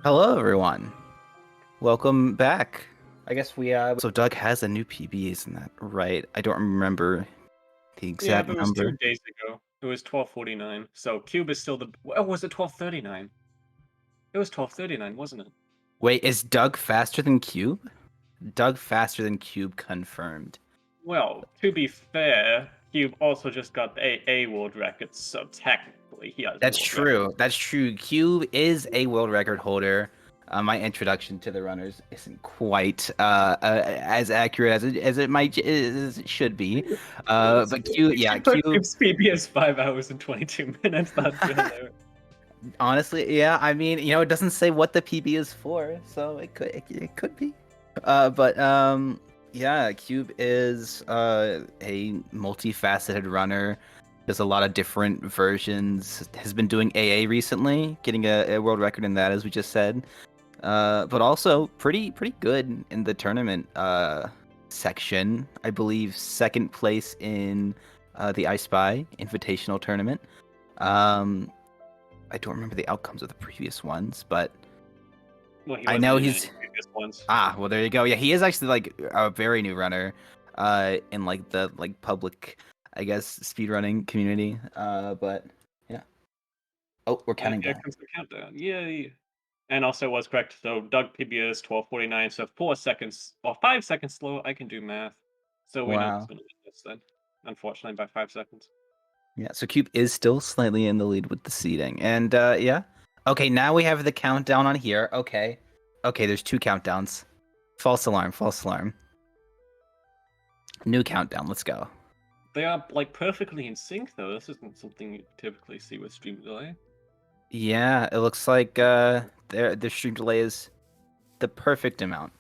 Hello, everyone. Welcome back. I guess so Doug has a new PB, isn't that right? I don't remember the Yeah, exact but it was 2 number. days ago. It was 12:49. So Cube is still the. Oh, was it 12:39? It was 12:39, wasn't it? Wait, is Doug faster than Cube? Doug faster than Cube confirmed. Well, to be fair, Cube also just got the A world record, so technically he has the That's world record. true. That's true. Cube is a world record holder. My introduction to the runners isn't quite as accurate as it might as it should be. But Cube, If yeah, you put Cube. Cube's PB as 5 hours and 22 minutes, that'd be hilarious. Honestly, yeah. I mean, it doesn't say what the PB is for, so it could be. But yeah, Cube is a multifaceted runner. Does a lot of different versions. Has been doing AA recently, getting a world record in that, as we just said. But also pretty good in the tournament section. I believe second place in the I Spy Invitational tournament. Um, I don't remember the outcomes of the previous ones, but Well, he I wasn't know in any he's previous ones. well there you go. Yeah, he is actually like a very new runner in like the public, I guess, speedrunning community. But yeah. Oh, we're And counting here down. comes the countdown. Yay! And also was correct. So Doug PB is 12:49. So 4 seconds or 5 seconds slow. I can do math. So we know who's Wow. gonna win this then. Unfortunately, by 5 seconds. Yeah, so Cube is still slightly in the lead with the seeding. And yeah. Okay, now we have the countdown on here. Okay. Okay, there's two countdowns. False alarm, false alarm. New countdown, let's go. They are like perfectly in sync though. This isn't something you typically see with stream delay. Yeah, it looks like their stream delay is the perfect amount.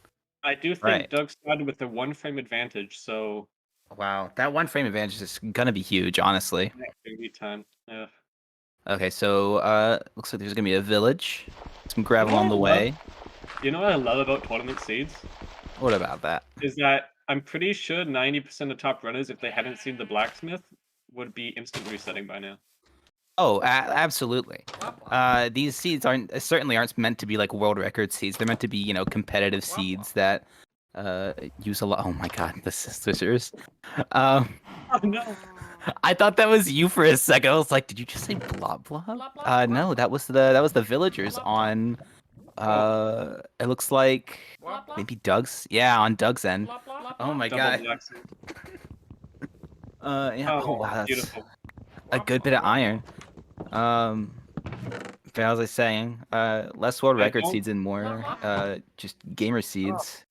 I do think Right. Doug started with the 1 frame advantage, so Wow, that one frame advantage is gonna be huge, honestly. lead time. Yeah. Okay, so looks like there's gonna be a village, some You know gravel what on I the love? way. You know what I love about tournament seeds What about that? is that I'm pretty sure 90% of top runners, if they hadn't seen the blacksmith, would be instant resetting by now. Oh, absolutely. These seeds certainly aren't meant to be like world record seeds. They're meant to be, competitive seeds that use a lot. Oh my God, the scissors. Um, Oh no! I thought that was you for a second. I was like, did you just say blob blob? No, that was the villagers on. Oh, It looks like maybe Doug's. Yeah, on Doug's end. Oh my double God. blacksmith. Yeah. Oh Oh, wow, that's beautiful. a good bit of iron. Um, but as I was saying, less world I record don't. seeds and more just gamer Oh, seeds.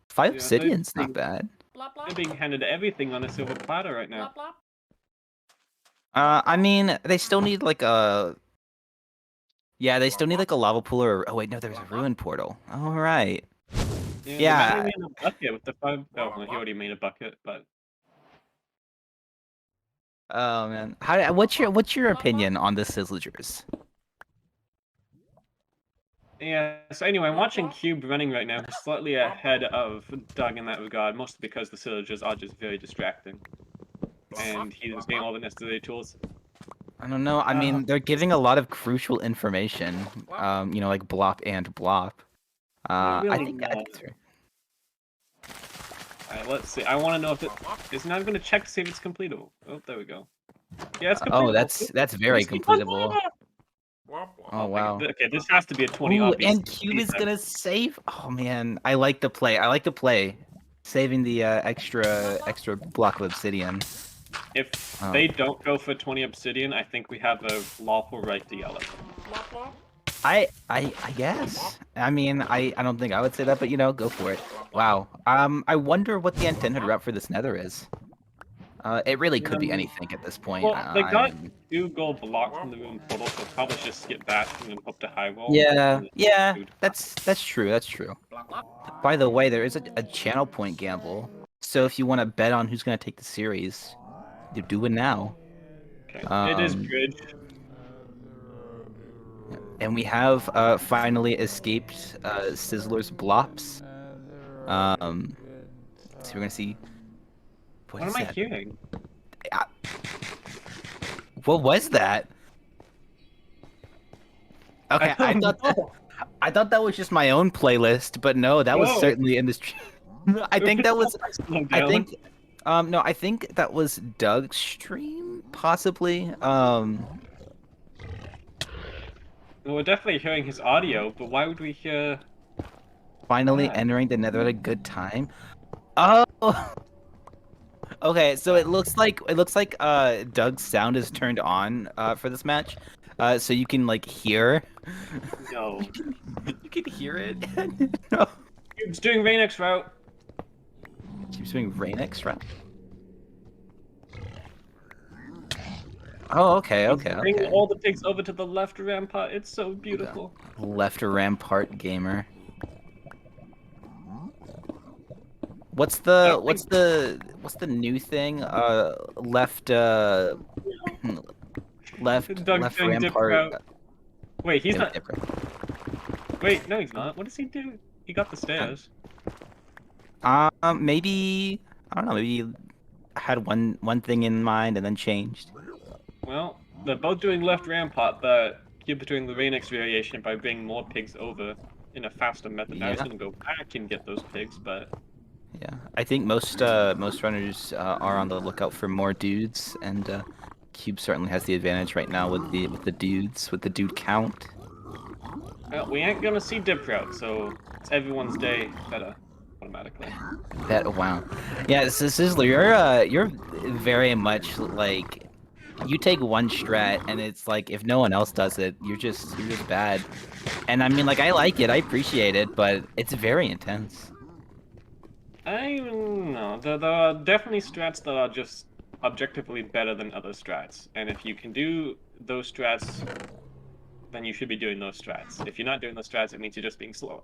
Five yeah, obsidian's not bad. they're being handed everything on a silver platter right now. I mean, they still need like a yeah, they still need like a lava pool or oh wait, no, there's a ruin portal. All right. Yeah, they might Yeah. even made a bucket with the 5. Oh, well, he already made a bucket, but Oh man. What's your opinion on the Sizzlers? yeah. So anyway, I'm watching Cube running right now. He's slightly ahead of Doug in that regard, mostly because the sillagers are just very distracting, and he's getting all the necessary tools. I don't know. I mean, they're giving a lot of crucial information. Like blop and blop. Not I really. think I think it's fair. Alright, let's see. I want to know if it is not going to check to see if it's completable. Oh, there we go. Yeah, it's Oh, completable. that's very completable. Oh wow. Okay, this has to be a 20 Ooh, obvious. and Cube is gonna save. Oh man, I like the play. I like the play. Saving the extra block of obsidian. If Oh. they don't go for 20 obsidian, I think we have a lawful right to yell at them. I guess. I mean, I don't think I would say that, but go for it. Wow. I wonder what the intended route for this nether is. It really could be anything at this point. Well, they I got mean, 2 gold blocks from the moon portal, so probably just skip that and then hope to high roll. yeah, that's true. That's true. By the way, there is a channel point gamble. So if you want to bet on who's gonna take the series, you do it now. Okay. It is bridge. And we have finally escaped Sizzler's blops. So we're gonna see. What am I hearing? Uh, what was that? Okay, I thought that was just my own playlist, but no, that was Whoa! certainly in the stream. I think that was. Slow I down. think. No, I think that was Doug's stream, possibly. Well, we're definitely hearing his audio, but why would we hear Finally that? entering the Nether at a good time. Oh, okay. So it looks like Doug's sound is turned on for this match, so you can like hear. No. You can hear it. No. Cube's doing Rainx route. Keeps doing rain extra. Oh, okay, He's okay, bringing okay. all the pigs over to the left rampart. It's so beautiful. Left rampart gamer. What's I the don't think what's the what's the new thing? Left Doug's left doing dip rampart. route. Wait, he's Yeah, not. different. Wait, no, he's not. What does he do? He got the stairs. Maybe I don't know. Maybe you had one thing in mind and then changed. Well, they're both doing left rampart, but Cube's doing the Rainx variation by bringing more pigs over in a faster method. Now he's Yeah, gonna go back and get those pigs, but yeah. I think most runners are on the lookout for more dudes, and Cube certainly has the advantage right now with the dudes with the dude count. well, we ain't gonna see dip route, so it's everyone's day better automatically. That wow, yeah. So Sizzler, you're very much like you take one strat and it's like if no one else does it, you're just bad. And I mean, like I like it, I appreciate it, but it's very intense. I don't know. There are definitely strats that are just objectively better than other strats, and if you can do those strats, then you should be doing those strats. If you're not doing those strats, it means you're just being slower.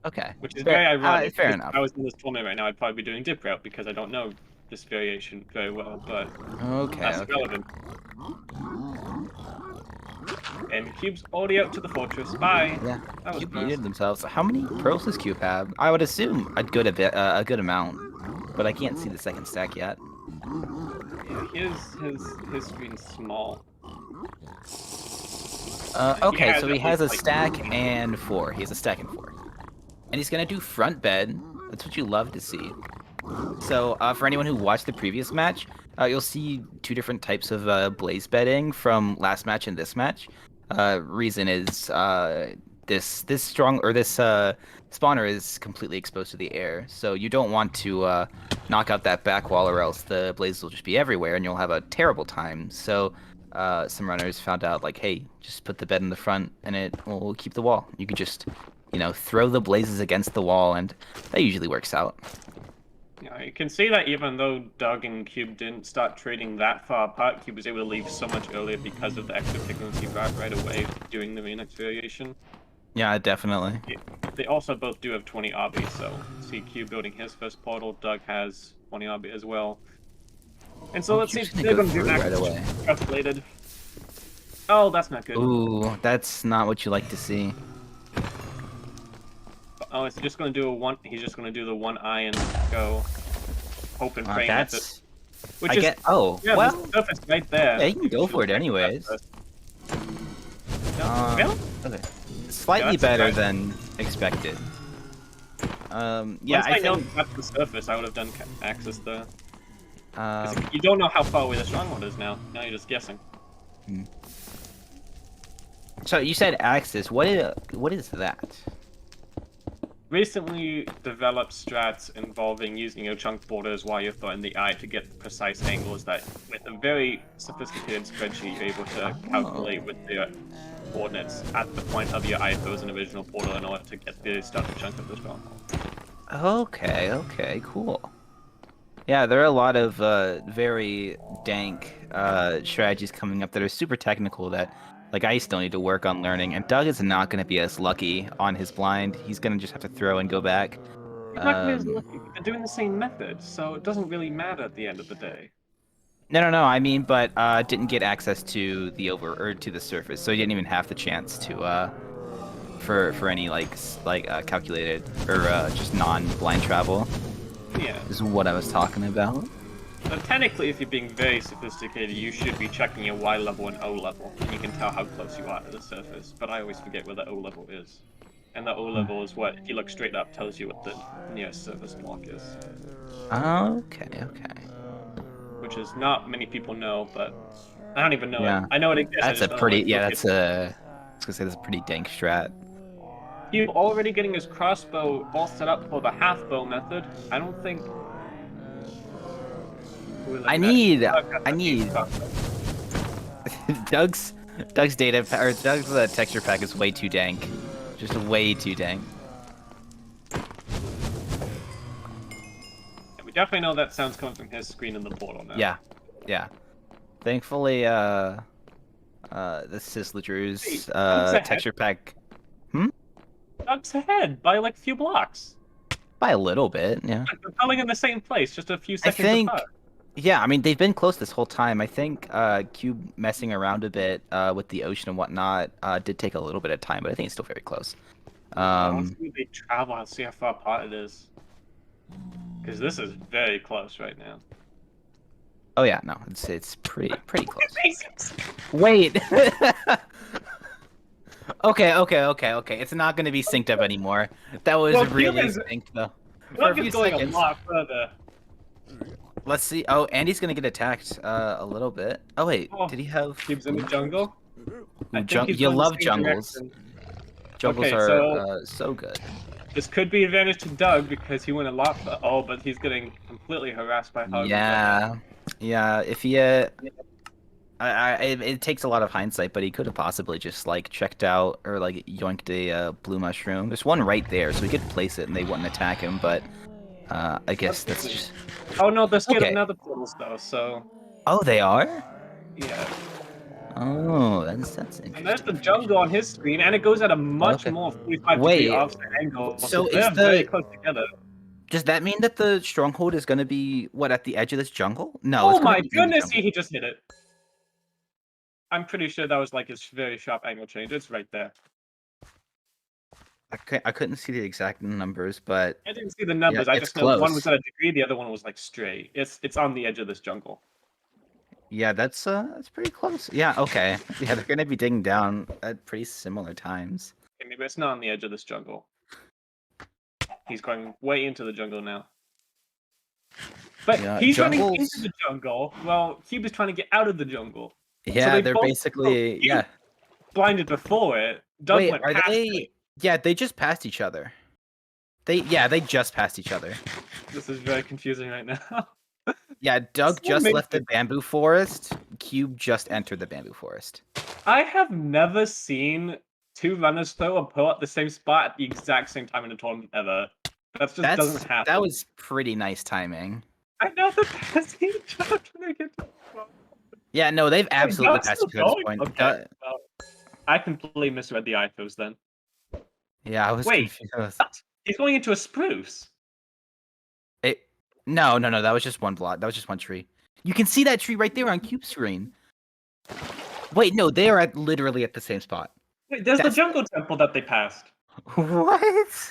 Okay, Which is fair, very ironic. fair If enough. I was in this tournament right now, I'd probably be doing dip route because I don't know this variation very well, but Okay, that's okay. irrelevant. And Cube's already out to the fortress. Bye. Yeah, That was Cube fast. muted themselves. How many pearls does Cube have? I would assume a good amount, but I can't see the second stack yet. Yeah, his screen's small. Okay, Yeah, so he that has a looks like stack and four. He has a stack and four, and he's gonna do front bed. That's what you love to see. So, for anyone who watched the previous match, you'll see two different types of blaze bedding from last match and this match. Reason is this strong or this spawner is completely exposed to the air, so you don't want to knock out that back wall, or else the blazes will just be everywhere, and you'll have a terrible time. So, some runners found out like, hey, just put the bed in the front, and it will keep the wall. You could just, throw the blazes against the wall, and that usually works out. Yeah, you can see that even though Doug and Cube didn't start trading that far apart, Cube was able to leave so much earlier because of the extra pigments he brought right away doing the Rainx variation. Yeah, definitely. They also both do have 20 obby, so see Cube building his first portal, Doug has 20 obby as well. And so let's see if Cube's they're gonna going to go do through max right away. calculated. Oh, that's not good. Ooh, that's not what you like to see. Oh, it's just going to do a one. He's just going to do the one eye and go. Hope and pray method. That's. Which I is get. Oh, yeah, well. the surface right there. Yeah, you can go for it anyways. Well, Okay. Slightly that's better surprising. than expected. Yeah, once I know think. that's the surface, I would have done access there. 'Cause Um, you don't know how far away the stronghold is now. Now you're just guessing. so you said Axis. What is that? Recently developed strats involving using your chunk borders while you're throwing the eye to get precise angles that, with a very sophisticated spreadsheet, you're able to calculate with the coordinates at the point of your eye throws an original portal in order to get the starting chunk of the stronghold. Okay, okay, cool. Yeah, there are a lot of very dank strategies coming up that are super technical that, like, I still need to work on learning. And Doug is not going to be as lucky on his blind. He's going to just have to throw and go back. You're not gonna be as lucky. They're doing the same method, so it doesn't really matter at the end of the day. No. I mean, but didn't get access to the to the surface, so he didn't even have the chance to for any calculated or just non-blind travel. Yeah. Is what I was talking about. So technically, if you're being very sophisticated, you should be checking your Y level and O level, and you can tell how close you are to the surface. But I always forget where the O level is. And the O level is what, if you look straight up, tells you what the nearest surface block is. Okay, okay. Which is not many people know, but I don't even know it. Yeah. I know it exists, I That's a just don't know, pretty, like, yeah, look that's a, I was gonna say that's a pretty dank strat. He's already getting his crossbow all set up for the half bow method. I don't think... Who are we I looking at? need, Doug has I a huge need, crossbow. Doug's Doug's texture pack is way too dank. Just way too dank. Yeah, we definitely know that sound's coming from his screen in the portal now. Yeah, yeah. Thankfully, the Sizzler Drew's, texture pack, Doug's ahead by like a few blocks. by a little bit, yeah. They're coming in the same place, just a few I seconds think, apart. yeah, I mean, they've been close this whole time. I think, Cube messing around a bit, with the ocean and whatnot, did take a little bit of time, but I think it's still very close. Let's see if they travel and see how far apart it is. Because this is very close right now. Oh yeah, no, it's pretty close. Wait. Okay. It's not gonna be synced up anymore. That was really synced though. For a few going seconds. a lot further. Let's see. Oh, Andy's gonna get attacked a little bit. Oh wait, did he have? Cubes in the jungle? You love jungles. Jungles are so good. This could be advantage to Doug because he went a lot. Oh, but he's getting completely harassed by Hug. Yeah. If he, it takes a lot of hindsight, but he could have possibly just like checked out or like yoinked a blue mushroom. There's one right there, so he could place it and they wouldn't attack him. But I guess that's just. Oh no, they're scared of nether portals though. So. Oh, they are. Yeah. Oh, that's interesting. And there's the jungle on his screen, and it goes at a much more 45-degree offset angle. So they're very close together. Does that mean that the stronghold is going to be what at the edge of this jungle? No. Oh my goodness, he just hit it. I'm pretty sure that was like his very sharp angle change. It's right there. I couldn't see the exact numbers, but I didn't see the numbers. Yeah, I just know one was at a degree, the other one was like straight. It's on the edge of this jungle. Yeah, that's pretty close. Yeah, okay. Yeah, they're gonna be digging down at pretty similar times. Okay, maybe it's not on the edge of this jungle. He's going way into the jungle now. But yeah, he's running into the jungle. Well, Cube is trying to get out of the jungle. Yeah, so they're basically blinded before it. Doug went past it. Yeah, they just passed each other. They just passed each other. This is very confusing right now. Yeah, Doug just left the bamboo forest. Cube just entered the bamboo forest. I have never seen two runners throw a pull at the same spot at the exact same time in a tournament ever. That just doesn't happen. That was pretty nice timing. I know they're passing each other trying to get to the Yeah, no, they've absolutely passed each other at this point. Okay. Well, I completely misread the ithos then. Yeah, I was confused. He's going into a spruce. No, that was just one block. That was just one tree. You can see that tree right there on Cube's screen. Wait, no, they are literally at the same spot. Wait, there's the jungle temple that they passed. What?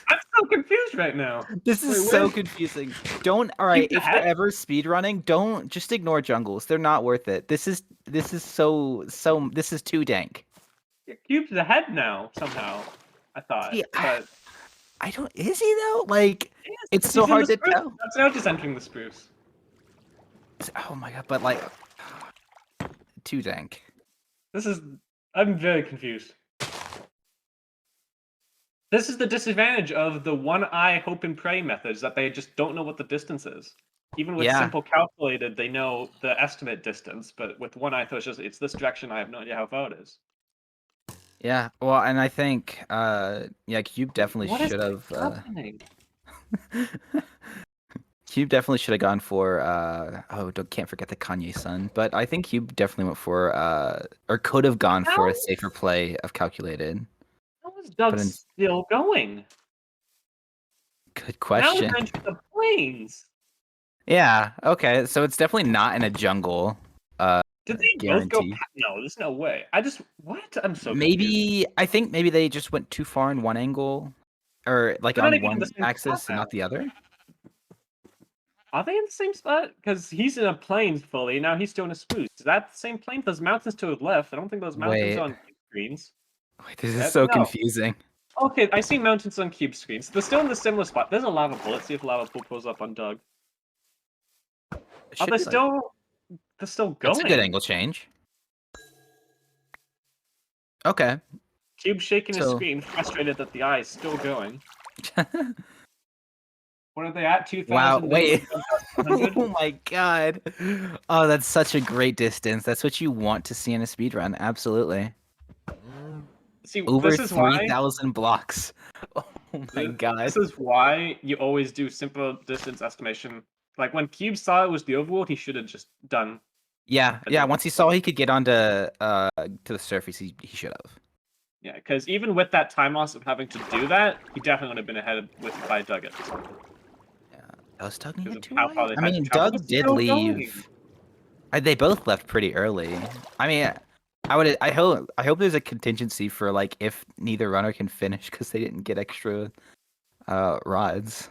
I'm so confused right now. This is so confusing. Alright, if you're ever speedrunning, don't just ignore jungles. They're not worth it. This is too dank. Yeah, Cube's ahead now, somehow. I thought. See, but... I don't. Is he though? Like, it's so hard to tell. That's now just entering the spruce. Oh my god! But like, too dank. I'm very confused. This is the disadvantage of the one-eye hope and pray methods, that they just don't know what the distance is. Even with simple calculated, they know the estimate distance, but with one eye, it's this direction. I have no idea how far it is. Yeah, well, and I think, Cube definitely should have. Cube definitely should have gone for. Can't forget the Kanye son. But I think Cube definitely went for, or could have gone for a safer play of calculated. How is Doug still going? Good question. Now we're into the plains. Yeah. Okay. So it's definitely not in a jungle. Did they both go? No, there's no way. What? I'm so confused. I think maybe they just went too far in one angle, or like on one axis and not the other. Are they in the same spot? Because he's in a plane fully, now he's still in a spruce. Is that the same plane? There's mountains to his left. I don't think those mountains are Wait, on cube screens. wait, this is so No. confusing. Okay, I see mountains on cube screens. They're still in the similar spot. There's a lava pool. Let's see if lava pool pulls up on Doug. It Are should they be like, still? They're still going. that's a good angle change. Okay. Cube shaking his So screen, frustrated that the eye is still going. What are they at? 2,000? wow, wait. 100? Oh my god. Oh, that's such a great distance. That's what you want to see in a speedrun. Absolutely. See, Over this is why 3,000 blocks. Oh my god. This is why you always do simple distance estimation. Like when Cube saw it was the overworld, he should have just done. Yeah, yeah. Once he saw he could get onto to the surface, he should have. Yeah, because even with that time loss of having to do that, he definitely would have been ahead by Doug at this point. Yeah, does Doug need Because it of too? how far they I had mean, to travel. Doug It's did still leave. going. They both left pretty early. I mean, I hope there's a contingency for like if neither runner can finish because they didn't get extra rods.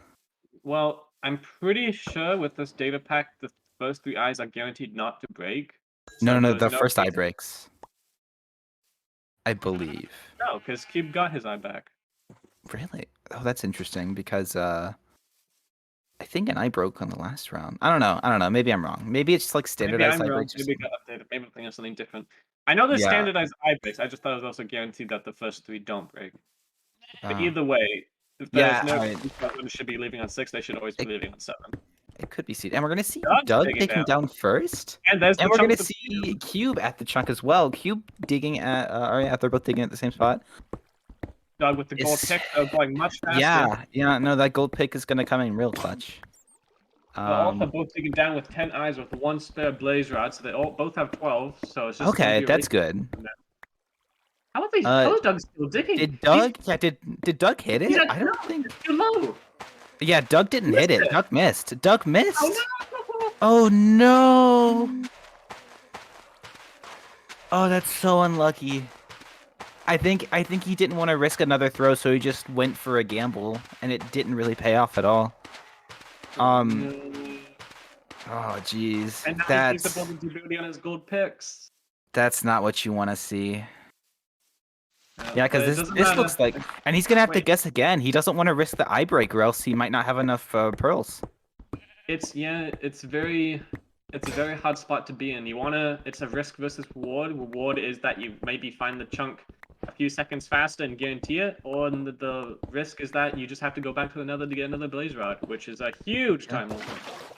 Well, I'm pretty sure with this data pack, the first 3 eyes are guaranteed not to break. So No, there's the no first eye reason- breaks. I believe. No, because Cube got his eye back. Really? Oh, that's interesting because I think an eye broke on the last round. I don't know. Maybe I'm wrong. Maybe it's like Maybe standardized I'm eye wrong. breaks. Maybe it got updated. Maybe I'm thinking of something different. I know there's Yeah. standardized eye breaks. I just thought it was also guaranteed that the first 3 don't break. But either way, if there's no one should be leaving on 6, they should always be leaving on 7. It could be seed. And we're gonna see Doug's Doug digging taking down first. And there's And the we're chunk gonna of see Cube at the chunk as well. Cube digging at yeah, they're both digging at the same spot. Doug with the gold pick, going much faster. Yeah, no, that gold pick is gonna come in real clutch. But also both digging down with 10 eyes with 1 spare blaze rod, so they both have 12. So it's just okay, that's good. How is Doug still digging? Did Doug? Did Doug hit it? I don't think. It's too low. Yeah, Doug didn't hit it. Doug missed. Doug missed. Oh no! Oh no! Oh, that's so unlucky. I think he didn't want to risk another throw, so he just went for a gamble, and it didn't really pay off at all. Oh, jeez. And now he's the booty on his gold picks. That's not what you want to see. Yeah, because this matter. looks like, and he's gonna have to guess again. He doesn't want to risk the eye break, or else he might not have enough pearls. It's a very hard spot to be in. It's a risk versus reward. Reward is that you maybe find the chunk a few seconds faster and guarantee it, or the risk is that you just have to go back to another to get another blaze rod, which is a huge time loss.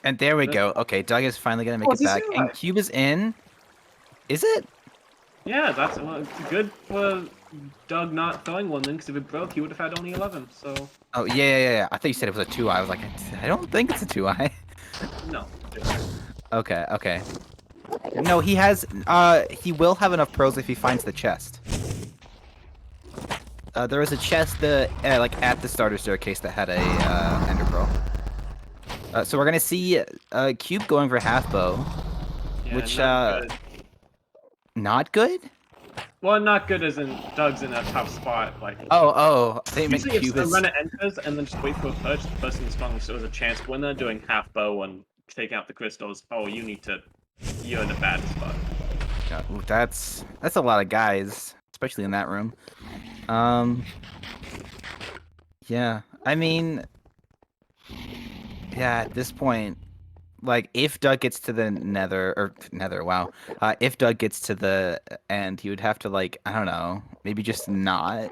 And there we go. Okay, Doug is finally gonna make it back, and Cube is in. Is it? Yeah, that's it's good for Doug not throwing one then, because if it broke, he would have had only 11. So. Oh yeah. I thought you said it was a 2-eye. I was like, I don't think it's a 2-eye. No. Okay. No, he has. He will have enough pearls if he finds the chest. There was a chest like at the starter staircase that had a ender pearl. So we're gonna see Cube going for half bow, Yeah, which not good. not good. Well, not good as in Doug's in a tough spot. Like They meant usually Cube if is. the runner enters and then just wait for a purge, the person is strong, so there's a chance when they're doing half bow and taking out the crystals. Oh, you're in a bad spot. Yeah, ooh, that's a lot of guys, especially in that room. Yeah, I mean, yeah, at this point, like, if Doug gets to the nether, wow. If Doug gets to the end, he would have to, like, I don't know, maybe just not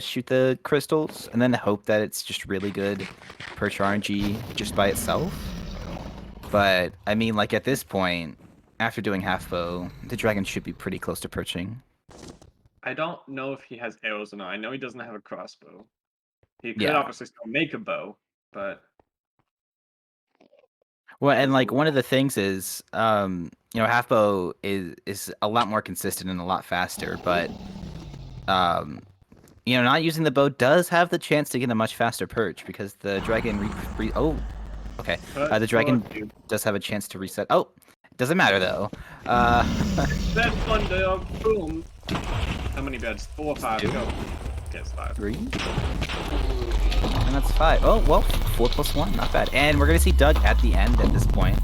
shoot the crystals, and then hope that it's just really good perch RNG just by itself. But, I mean, like, at this point, after doing half bow, the dragon should be pretty close to perching. I don't know if he has arrows or not. I know he doesn't have a crossbow. He could obviously still make a bow, but... Well, and like one of the things is, half bow is a lot more consistent and a lot faster, but not using the bow does have the chance to get a much faster perch because the dragon the dragon does have a chance to reset. Oh, doesn't matter though. That one day, boom. How many beds? 4 or 5. Go. Yes, 5. 3. And that's 5. Oh, well, 4 plus 1. Not bad. And we're going to see Doug at the end at this point.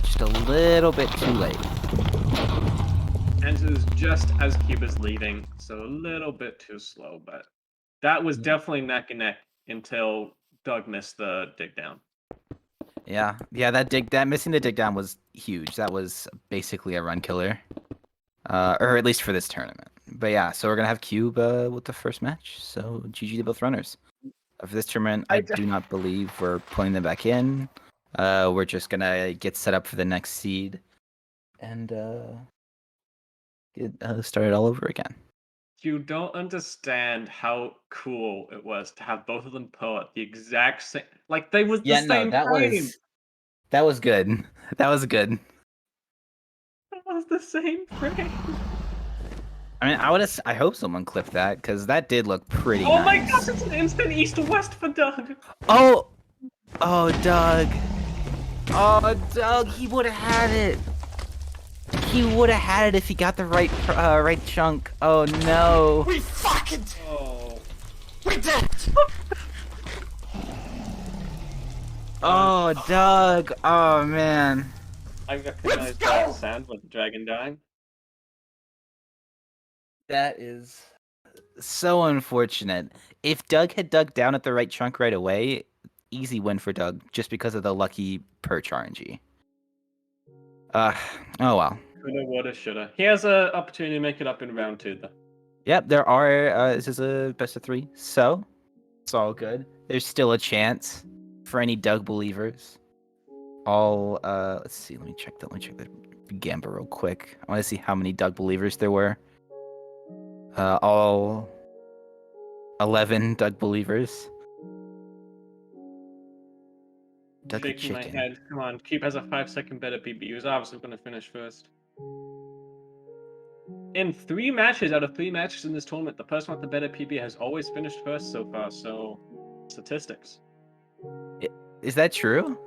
Just a little bit too late. And it was just as Cube is leaving, so a little bit too slow, but that was definitely neck and neck until Doug missed the dig down. Yeah, that missing the dig down was huge. That was basically a run killer. Or at least for this tournament. But yeah, so we're gonna have Cube with the first match. So GG to both runners. For this tournament, I do not believe we're pulling them back in. We're just gonna get set up for the next seed and get started all over again. You don't understand how cool it was to have both of them pull at the exact same. Like they was the same frame. That was good. That was good. It was the same frame. I mean, I hope someone clipped that because that did look pretty nice. Oh my gosh, it's an instant east-west for Doug. Oh, Doug. Oh, Doug, he would have had it. He would have had it if he got the right chunk. Oh no. We fucking did. Oh. We did. Oh, Doug. Oh man. I recognize that sound with the dragon dying. That is so unfortunate. If Doug had dug down at the right chunk right away, easy win for Doug, just because of the lucky perch RNG. Oh well. Coulda, woulda, shoulda. He has an opportunity to make it up in round 2, though. Yep, there are. This is a best of 3, so it's all good. There's still a chance for any Doug believers. Let's see. Let me check the Gamba real quick. I want to see how many Doug believers there were. All 11 Doug believers. Doug the Shaking my chicken. head. Come on, Cube has a 5-second better PB. He was obviously going to finish first. In 3 matches out of 3 matches in this tournament, the person with the better PB has always finished first so far. So, statistics. Is that true?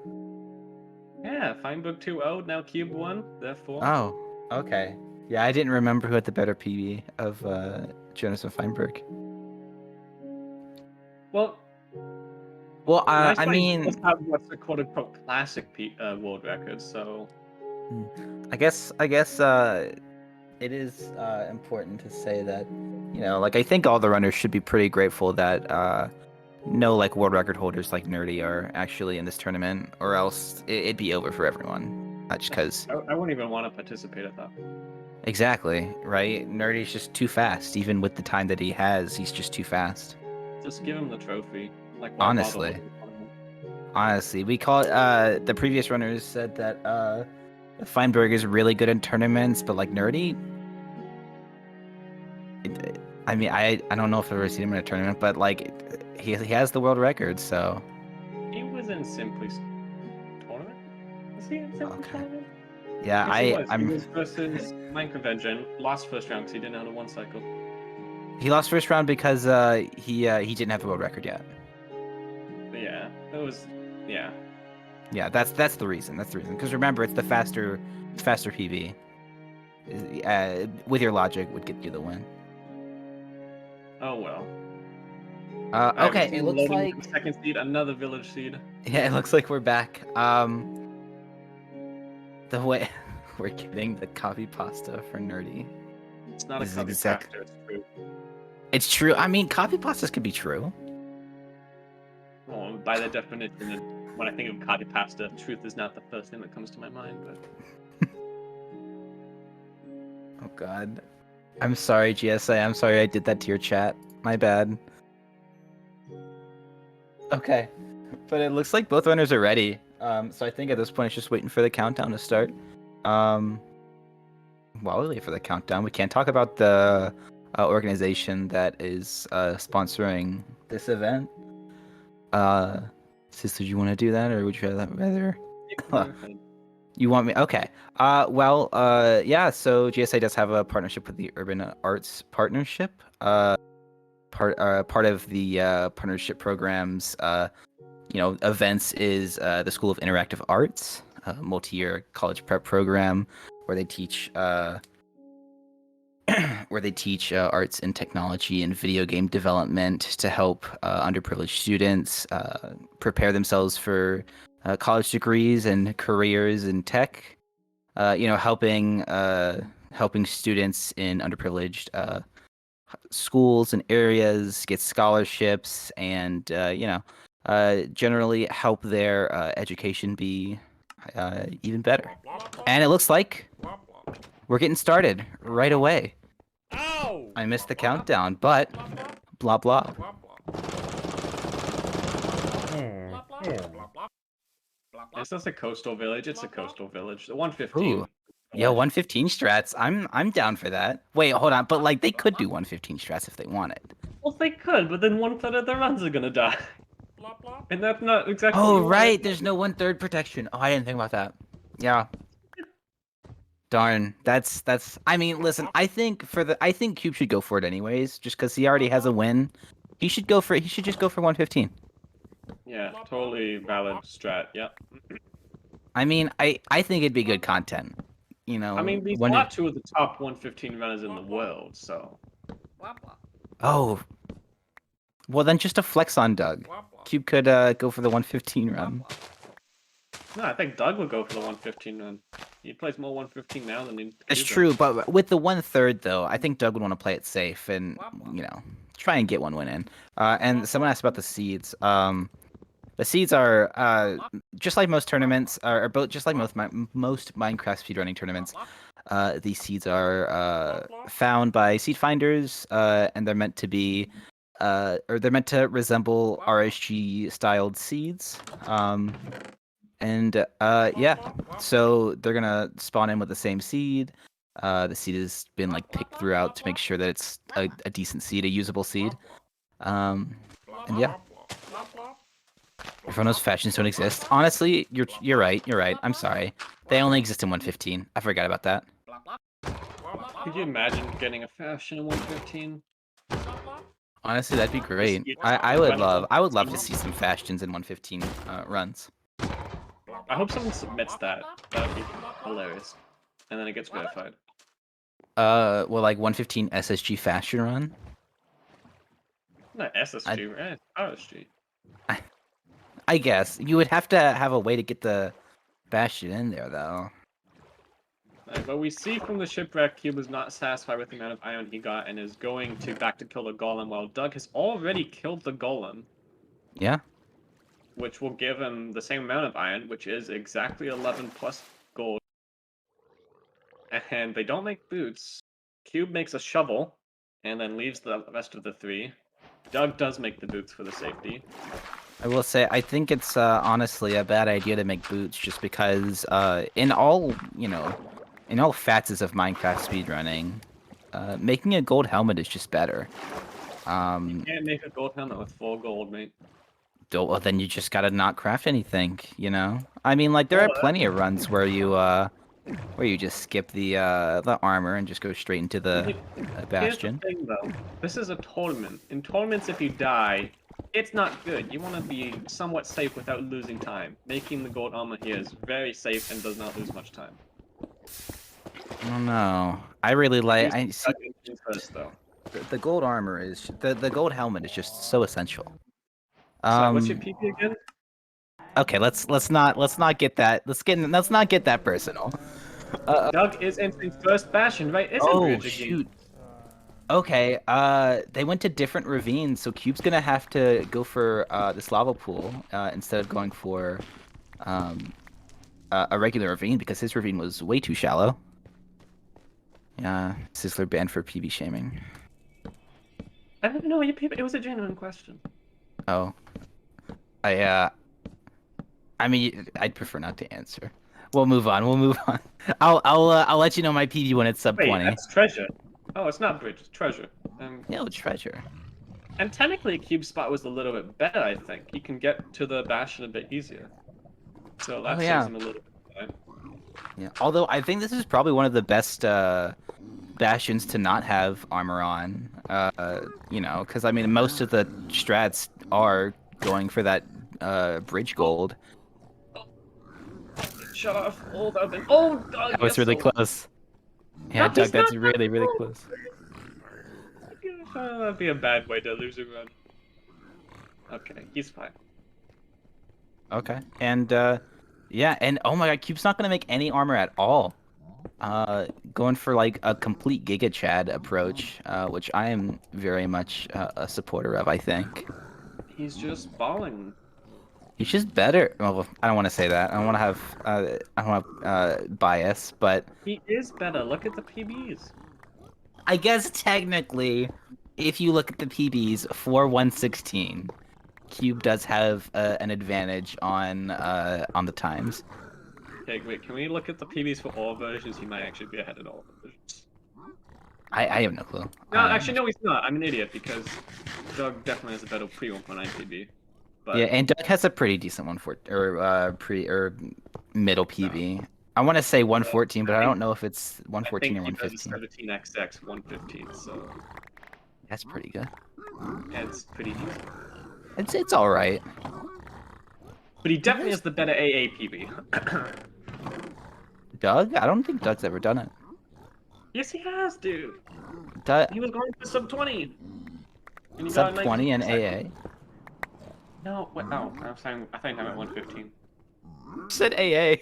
Yeah, Feinberg 2-0, now Cube 1, therefore. Oh, okay. Yeah, I didn't remember who had the better PB of Jonas and Feinberg. Well, I mean, let's have what's the quote-unquote classic world record. So, I guess it is important to say that, like I think all the runners should be pretty grateful that no like world record holders like Nerdy are actually in this tournament, or else it'd be over for everyone. Just because I wouldn't even want to participate at that. Exactly, right? Nerdy's just too fast. Even with the time that he has, he's just too fast. Just give him the trophy. Like, honestly, we call it. The previous runners said that Feinberg is really good in tournaments, but like Nerdy, I mean, I don't know if I've ever seen him in a tournament, but like he has the world record, so. He was in Simply's tournament. Was he in Simply's tournament? Yeah, yes, he was versus Minecraft Engine. Lost first round because he didn't have a 1 cycle. He lost first round because he didn't have the world record yet. Yeah, it was. Yeah. Yeah, that's the reason. That's the reason. Because remember, it's the faster PB. With your logic, would get you the win. Oh well. Okay, it looks like second seed, another village seed. Yeah, it looks like we're back. The way we're getting the copy pasta for Nerdy. It's not a copy pasta. It's true. It's true. I mean, copy pastas could be true. Well, by the definition, when I think of copy pasta, truth is not the first thing that comes to my mind. But oh God, I'm sorry, GSA. I'm sorry I did that to your chat. My bad. Okay, but it looks like both runners are ready. So I think at this point it's just waiting for the countdown to start. While we wait for the countdown, we can't talk about the organization that is sponsoring this event. Sister, do you want to do that, or would you rather? You want me? Okay. Yeah. So GSA does have a partnership with the Urban Arts Partnership. Part of the partnership programs, events is the School of Interactive Arts, a multi-year college prep program where they teach where they teach arts and technology and video game development to help underprivileged students prepare themselves for college degrees and careers in tech. Helping students in underprivileged schools and areas get scholarships and generally help their education be even better. And it looks like we're getting started right away. I missed the countdown, but blah blah. Is this a coastal village? It's a coastal village. The 115. Ooh. Yo, 115 strats. I'm down for that. Wait, hold on. But like they could do 115 strats if they wanted. Well, they could, but then 1/3 of their runs are gonna die. And that's not exactly. Oh, right. There's no 1/3 protection. Oh, I didn't think about that. Yeah. Darn. That's. I mean, listen. I think Cube should go for it anyways, just because he already has a win. He should go for. He should just go for 115. Yeah, totally valid strat. Yeah. I mean, I think it'd be good content. You know. I mean, these are two of the top 115 runners in the world, so. Oh. Well, then just a flex on Doug. Cube could go for the 115 run. No, I think Doug would go for the 115 run. He plays more 115 now than he. It's true, but with the 1/3 though, I think Doug would want to play it safe and try and get one win in. And someone asked about the seeds. The seeds are just like most tournaments, are both just like most Minecraft speedrunning tournaments. These seeds are found by seed finders, and they're meant to be, or they're meant to resemble RSG styled seeds. Yeah, so they're gonna spawn in with the same seed. The seed has been like picked throughout to make sure that it's a decent seed, a usable seed. And yeah. Everyone knows fashions don't exist. Honestly, you're right. You're right. I'm sorry. They only exist in 115. I forgot about that. Could you imagine getting a fashion in 115? Honestly, that'd be great. I would love to see some fashions in 115 runs. I hope someone submits that. That would be hilarious. And then it gets verified. Well, like 115 SSG fashion run? Not SSG, right? RSG. I guess. You would have to have a way to get the Bastion in there, though. But we see from the shipwreck, Cube was not satisfied with the amount of iron he got and is going back to kill the golem, while Doug has already killed the golem. Yeah. Which will give him the same amount of iron, which is exactly 11 plus gold. And they don't make boots. Cube makes a shovel, and then leaves the rest of the 3. Doug does make the boots for the safety. I will say, I think it's honestly a bad idea to make boots, just because in all facets of Minecraft speedrunning, making a gold helmet is just better. You can't make a gold helmet with full gold, mate. Well, then you just gotta not craft anything, you know? I mean, like, there are plenty of runs where you just skip the armor and just go straight into the Bastion. Here's the thing, though. This is a tournament. In tournaments, if you die, it's not good. You want to be somewhat safe without losing time. Making the gold armor here is very safe and does not lose much time. I don't know. I really like. First, though. The gold armor is the gold helmet is just so essential. What's your PP again? Okay, let's not get that personal. Doug is entering first Bastion, right? Oh shoot. Okay, they went to different ravines, so Cube's gonna have to go for this lava pool instead of going for a regular ravine, because his ravine was way too shallow. Yeah, Sizzler banned for PB shaming. I don't know. It was a genuine question. Oh, I mean, I'd prefer not to answer. We'll move on. I'll let you know my PB when it's sub 20. That's treasure. Oh, it's not bridge, it's treasure. Yeah, it's treasure. And technically, Cube's spot was a little bit better, I think. He can get to the Bastion a bit easier. So that saves him a little bit of time. Yeah, although I think this is probably one of the best Bastions to not have armor on. Because I mean, most of the strats are going for that bridge gold. Shut off. Oh, Doug, that was really close. Yeah, Doug, that's really, really close. That'd be a bad way to lose a run. Okay, he's fine. Okay. And yeah, and oh my god, Cube's not gonna make any armor at all. Going for like a complete Giga Chad approach, which I am very much a supporter of, I think. He's just balling. He's just better. Well, I don't want to say that. I don't want to have I don't want bias, but He is better. Look at the PBs. I guess technically, if you look at the PBs for 116, Cube does have an advantage on the times. Okay, wait, can we look at the PBs for all versions? He might actually be ahead in all versions. I have no clue. No, actually, no, he's not. I'm an idiot because Doug definitely has a better pre-149 PB. But Yeah, and Doug has a pretty decent middle PB. I want to say 114, but I don't know if it's 114 or I think he 115. does a 17XX 115, so That's pretty good. it's pretty decent. It's all right. But he definitely has the better AA PB. Doug? I don't think Doug's ever done it. Yes, he has, dude. Doug, He was going for sub 20. And he sub got a 20 and 19%. AA. No, what? Oh, I think I'm at 115. Said AA.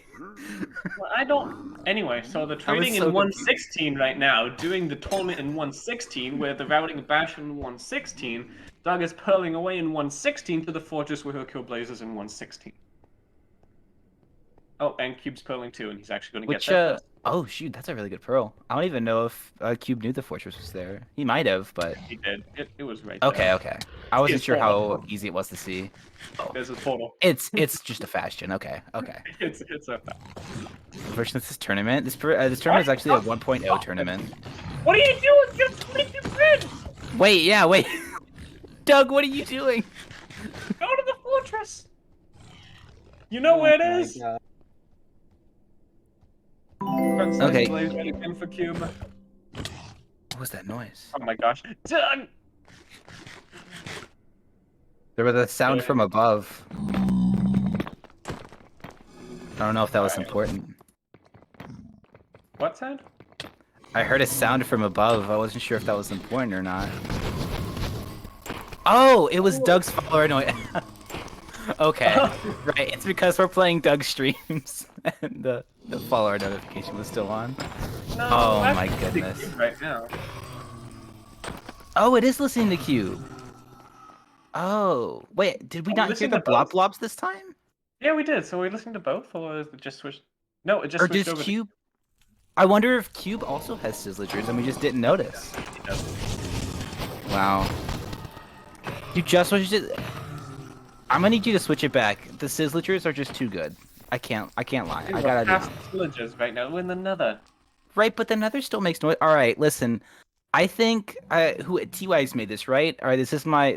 Well, I don't. Anyway, so the trading so in 116 right now, doing the tournament in 116, where the routing bash in 116, Doug is purling away in 116 to the fortress where he'll kill blazers in 116. Oh, and Cube's purling too, and he's actually going to get there first. Oh shoot, that's a really good pearl. I don't even know if Cube knew the fortress was there. He might have, but He did. It was right okay, there. okay. I wasn't It's sure portal. how easy it was to see. Oh, There's a portal. it's just a fashion. Okay, okay. It's a. Version of this tournament. This tournament is actually a 1.0 tournament. What are you doing? Just make your friends! Wait, yeah, wait. Doug, what are you doing? Go to the fortress! You know where it is? Okay. Blaze ready in for Cube. What was that noise? Oh my gosh. Done! There was a sound from above. I don't know if that was important. What sound? I heard a sound from above. I wasn't sure if that was important or not. Oh, it was Doug's follower noise. Okay, right. It's because we're playing Doug streams, and the follower notification was still on. No, Oh I'm my listening to goodness. Cube right now. Oh, it is listening to Cube. Oh, wait, did we Are we not hear listening the to both? blobs this time? Yeah, we did. So we're listening to both, or is it just switched? No, it just Or switched does over Cube? I wonder if Cube also has sizzlers and we just didn't notice. to. Wow. You just switched it. I'm gonna need you to switch it back. The sizzlers are just too good. I can't lie. I gotta do it. Villages right now. We're in the Nether. Right, but the Nether still makes noise. All right, listen. I think who T-Wags made this, right? All right, this is my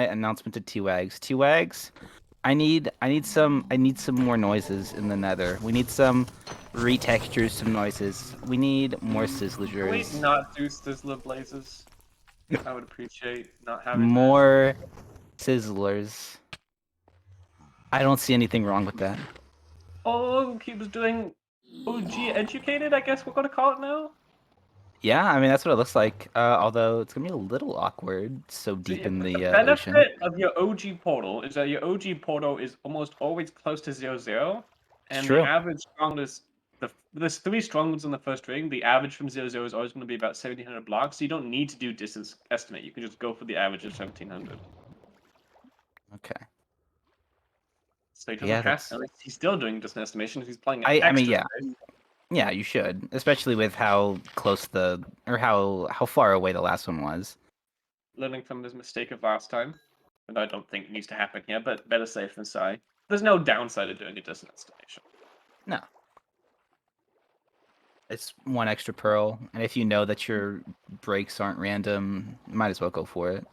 announcement to T-Wags. T-Wags, I need some more noises in the Nether. We need some retextures, some noises. We need more Can we sizzlers. not do Sizzler Blazes? I would appreciate not having More sizzlers. I don't see anything wrong with that. that. Oh, Cube's doing OG educated, I guess we're gonna call it now. Yeah, I mean that's what it looks like. Although it's gonna be a little awkward, so deep in the benefit ocean. of your OG portal is that your OG portal is almost always close to 0-0, and True. the average strongest. There's 3 strong ones in the first ring. The average from 0-0 is always going to be about 1700 blocks, so you don't need to do distance estimate. You can just go for the average of 1700. Okay. So he doesn't Yeah, have that's- to. He's still doing distance estimation. He's playing. I mean, extra yeah. Yeah, you should, especially with how close how far away the last one was. Learning from his mistake of last time, and I don't think it needs to happen here. But better safe than sorry. There's no downside of doing a distance estimation. No. It's one extra pearl, and if you know that your breaks aren't random, you might as well go for it.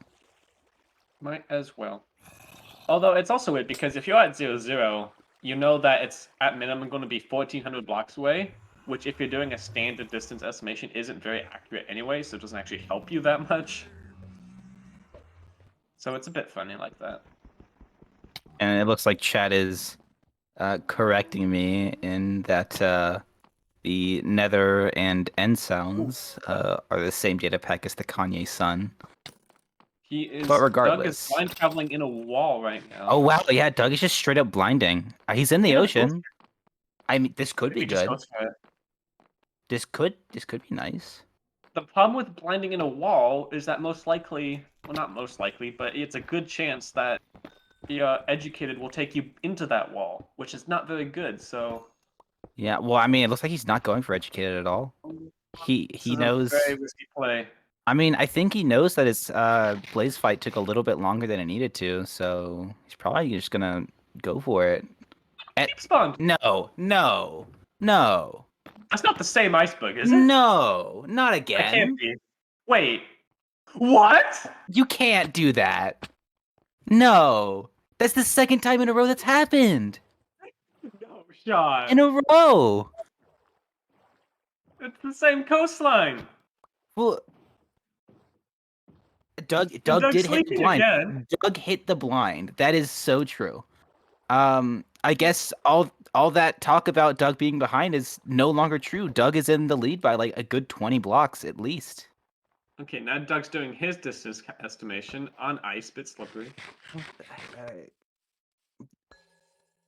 Might as well. Although it's also weird because if you're at 0-0, you know that it's at minimum going to be 1400 blocks away, which if you're doing a standard distance estimation isn't very accurate anyway, so it doesn't actually help you that much. So it's a bit funny like that. And it looks like chat is correcting me in that the Nether and End sounds are the same data pack as the Kanye Sun. He is. But Doug is regardless. blind traveling in a wall right now. Oh wow, yeah, Doug is just straight up blinding. He's in the ocean. I mean, this could be He just good. goes for it. This could be nice. The problem with blinding in a wall is that most likely, well, not most likely, but it's a good chance that the educated will take you into that wall, which is not very good. So Yeah, well, I mean, it looks like he's not going for educated at all. He this is a knows. very risky play. I mean, I think he knows that his Blaze fight took a little bit longer than it needed to, so he's probably just gonna go for it. Keep spawned. No. That's not the same iceberg, is it? No, not It can't again. be. Wait. What? You can't do that. No. That's the second time in a row that's happened. No shot. In a row. It's the same coastline. Well, Doug did hit the blind. Again. Doug hit the blind. That is so true. I guess all that talk about Doug being behind is no longer true. Doug is in the lead by like a good 20 blocks at least. Okay, now Doug's doing his distance estimation on ice, bit slippery.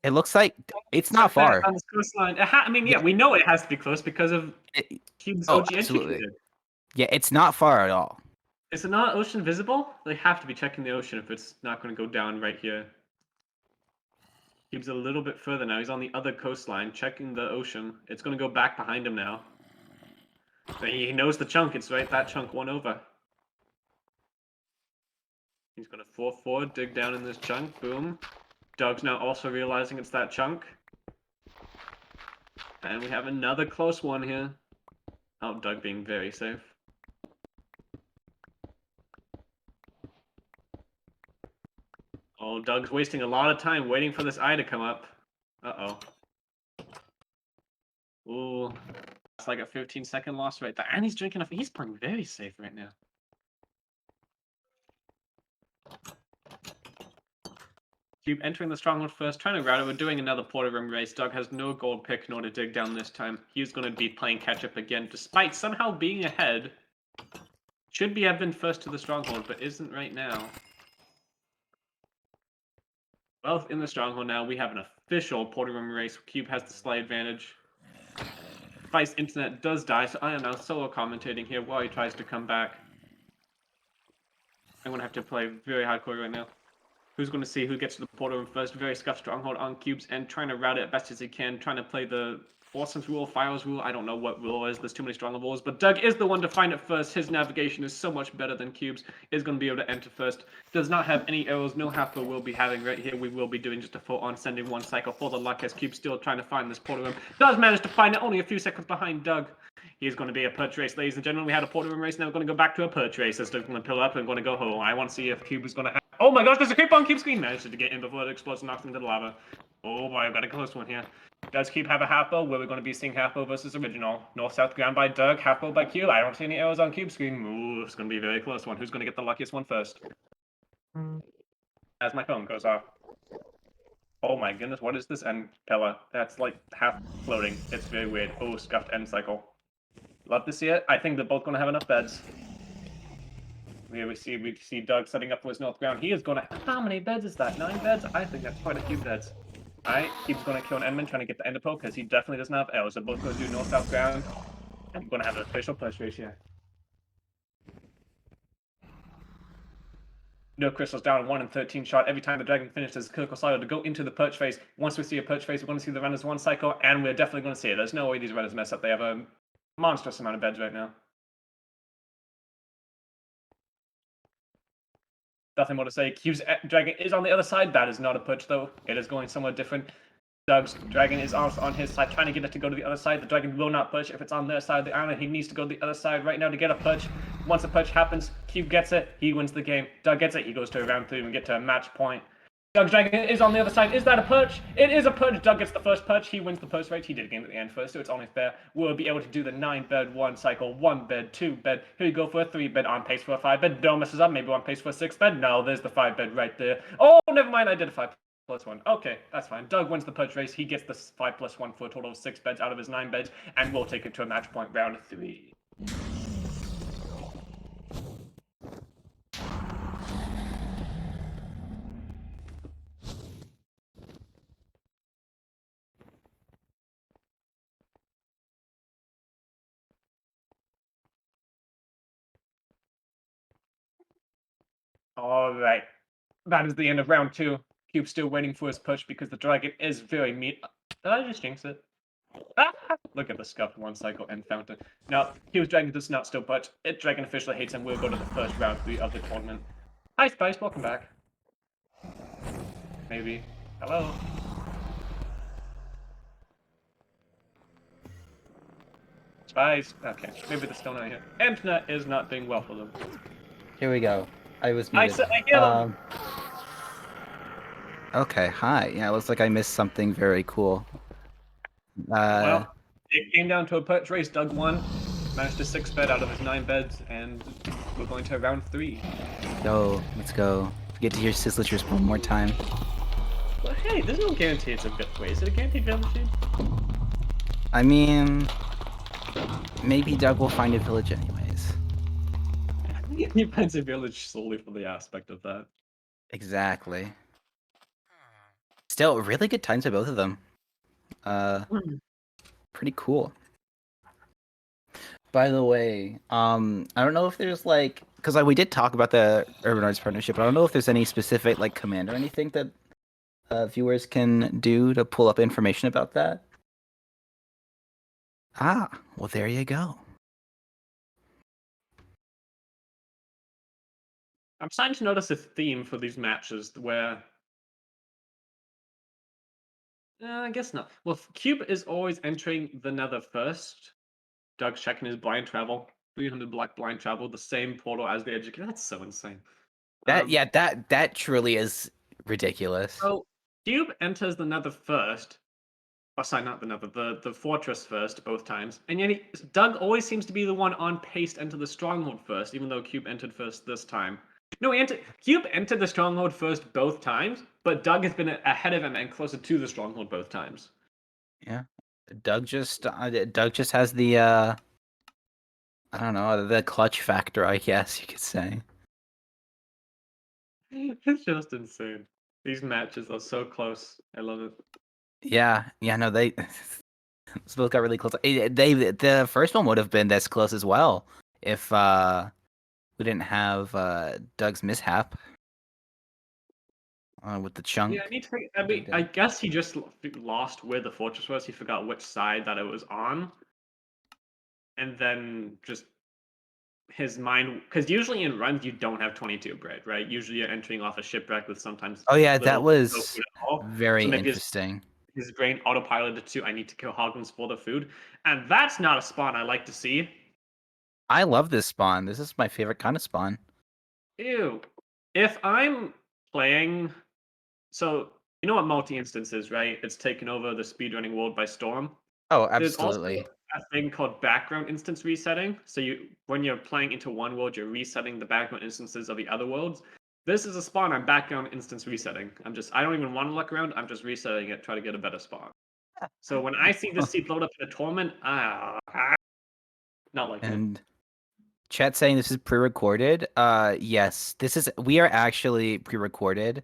It looks like it's not far. On this coastline. I mean, yeah, we know it has to be close because of Cube's OG absolutely. educated. Yeah, it's not far at all. Is it not ocean visible? They have to be checking the ocean if it's not going to go down right here. Cube's a little bit further now. He's on the other coastline, checking the ocean. It's going to go back behind him now. But he knows the chunk. It's right that chunk, one over. He's going to 4-4, dig down in this chunk. Boom. Doug's now also realizing it's that chunk. And we have another close one here. Oh, Doug being very safe. Oh, Doug's wasting a lot of time waiting for this eye to come up. Uh-oh. Ooh. It's like a 15-second loss right there. And he's drinking enough. He's playing very safe right now. Cube entering the stronghold first, trying to route it. We're doing another porter room race. Doug has no gold pick nor to dig down this time. He's going to be playing catch-up again, despite somehow being ahead. Should have been first to the stronghold, but isn't right now. Well, in the stronghold now, we have an official porter room race. Cube has the slight advantage. Vice Internet does die, so I am now solo commentating here while he tries to come back. I'm going to have to play very hardcore right now. Who's going to see who gets to the portal room first? Very scuffed stronghold on Cube's end, trying to route it as best as he can, trying to play the Awesome's rule, Fire's rule. I don't know what rule is. There's too many stronghold rules. But Doug is the one to find it first. His navigation is so much better than Cube's. Is going to be able to enter first. Does not have any arrows. No half we'll be having right here. We will be doing just a full-on sending one cycle for the luck as Cube's still trying to find this portal room. Does manage to find it only a few seconds behind Doug. He's going to be a perch race, ladies and gentlemen. We had a portal room race. Now we're going to go back to a perch race. As Doug's going to pill up and going to go home. I want to see if Cube is going to have... Oh my gosh, there's a creep on Cube's screen. Managed to get in before it explodes and knocks him into the lava. Oh boy, I've got a close one here. Does Cube have a half bow? Where we're going to be seeing half bow versus original. North-south ground by Doug, half bow by Cube. I don't see any arrows on Cube's screen. Ooh, it's going to be a very close one. Who's going to get the luckiest one first? As my phone goes off. Oh my goodness, what is this end pillar? That's like half floating. It's very weird. Oh, scuffed end cycle. Love to see it. I think they're both going to have enough beds. We see Doug setting up for his north ground. He is going to... How many beds is that? 9 beds? I think that's quite a few beds. Alright, Cube's going to kill an Endman trying to get the Enderpearl because he definitely doesn't have arrows. They're both going to do north-south ground. And we're going to have an official push race here. No crystals down 1 and 13 shot. Every time the dragon finishes critical silo to go into the perch phase. Once we see a perch phase, we're going to see the runners one cycle, and we're definitely going to see it. There's no way these runners mess up. They have a monstrous amount of beds right now. Nothing more to say. Cube's dragon is on the other side. That is not a perch, though. It is going somewhere different. Doug's dragon is also on his side, trying to get it to go to the other side. The dragon will not push. If it's on their side of the island, he needs to go to the other side right now to get a push. Once the push happens, Cube gets it. He wins the game. Doug gets it. He goes to round 3 and we get to a match point. Doug's dragon is on the other side. Is that a perch? It is a perch. Doug gets the first perch. He wins the post race. He did game at the end first, so it's only fair. We'll be able to do the 9-bed, 1 cycle, 1 bed, 2 bed. Here we go for a 3-bed, on pace for a 5-bed. Don't messes up. Maybe on pace for a 6-bed. No, there's the 5-bed right there. Oh, never mind. I did a 5+1. Okay, that's fine. Doug wins the perch race. He gets the 5+1 for a total of 6 beds out of his 9 beds, and we'll take it to a match point round 3. All right. That is the end of round 2. Cube's still waiting for his push because the dragon is very mean. Did I just jinx it? Ah! Look at the scuffed 1 cycle and fountain. Now, Cube's dragon does not still push. It dragon officially hates him. We'll go to the first round 3 of the tournament. Hi, Spice. Welcome back. Maybe. Hello. Spice. Okay. Maybe they're still not here. Internet is not doing well for them. Here we go. I was I muted. said I get them. Okay, hi. Yeah, it looks like I missed something very cool. Well, it came down to a perch race. Doug won. Managed to 6-bed out of his 9 beds, and we're going to round 3. Let's go. Get to hear Sizzlers one more time. Well, hey, there's no guarantee it's a good way. Is it a guaranteed village machine? I mean, maybe Doug will find a village anyways. He finds a village solely for the aspect of that. Exactly. Still, really good times by both of them. Pretty cool. By the way, I don't know if there's like, because we did talk about the Urban Arts partnership, but I don't know if there's any specific like command or anything that viewers can do to pull up information about that. Ah, well, there you go. I'm starting to notice a theme for these matches where... I guess not. Well, Cube is always entering the Nether first. Doug's checking his blind travel. 300 black blind travel, the same portal as the educator. That's so insane. That truly is ridiculous. So, Cube enters the Nether first. Oh, sorry, not the Nether, the fortress first, both times. And yet Doug always seems to be the one on pace to enter the stronghold first, even though Cube entered first this time. No, Cube entered the stronghold first both times, but Doug has been ahead of him and closer to the stronghold both times. Yeah, Doug just has the I don't know, the clutch factor, I guess you could say. It's just insane. These matches are so close. I love it. Yeah, no, they both got really close. The first one would have been this close as well if we didn't have Doug's mishap with the chunk. Yeah, I guess he just lost where the fortress was. He forgot which side that it was on, and then just his mind, because usually in runs you don't have 22 bread, right? Usually you're entering off a shipwreck with sometimes. Oh yeah, little that no was food at all. very So maybe interesting. his brain autopiloted to, I need to kill hoglins for the food, and that's not a spawn I like to see. I love this spawn. This is my favorite kind of spawn. Ew. If I'm playing, so you know what multi-instance is, right? It's taken over the speedrunning world by storm. Oh, There's also absolutely. a thing called background instance resetting. So when you're playing into one world, you're resetting the background instances of the other worlds. This is a spawn I'm background instance resetting. I don't even want to look around. I'm just resetting it, try to get a better spawn. So when I see this seed load up in a tournament, not like it. And chat saying this is pre-recorded. Yes, we are actually pre-recorded.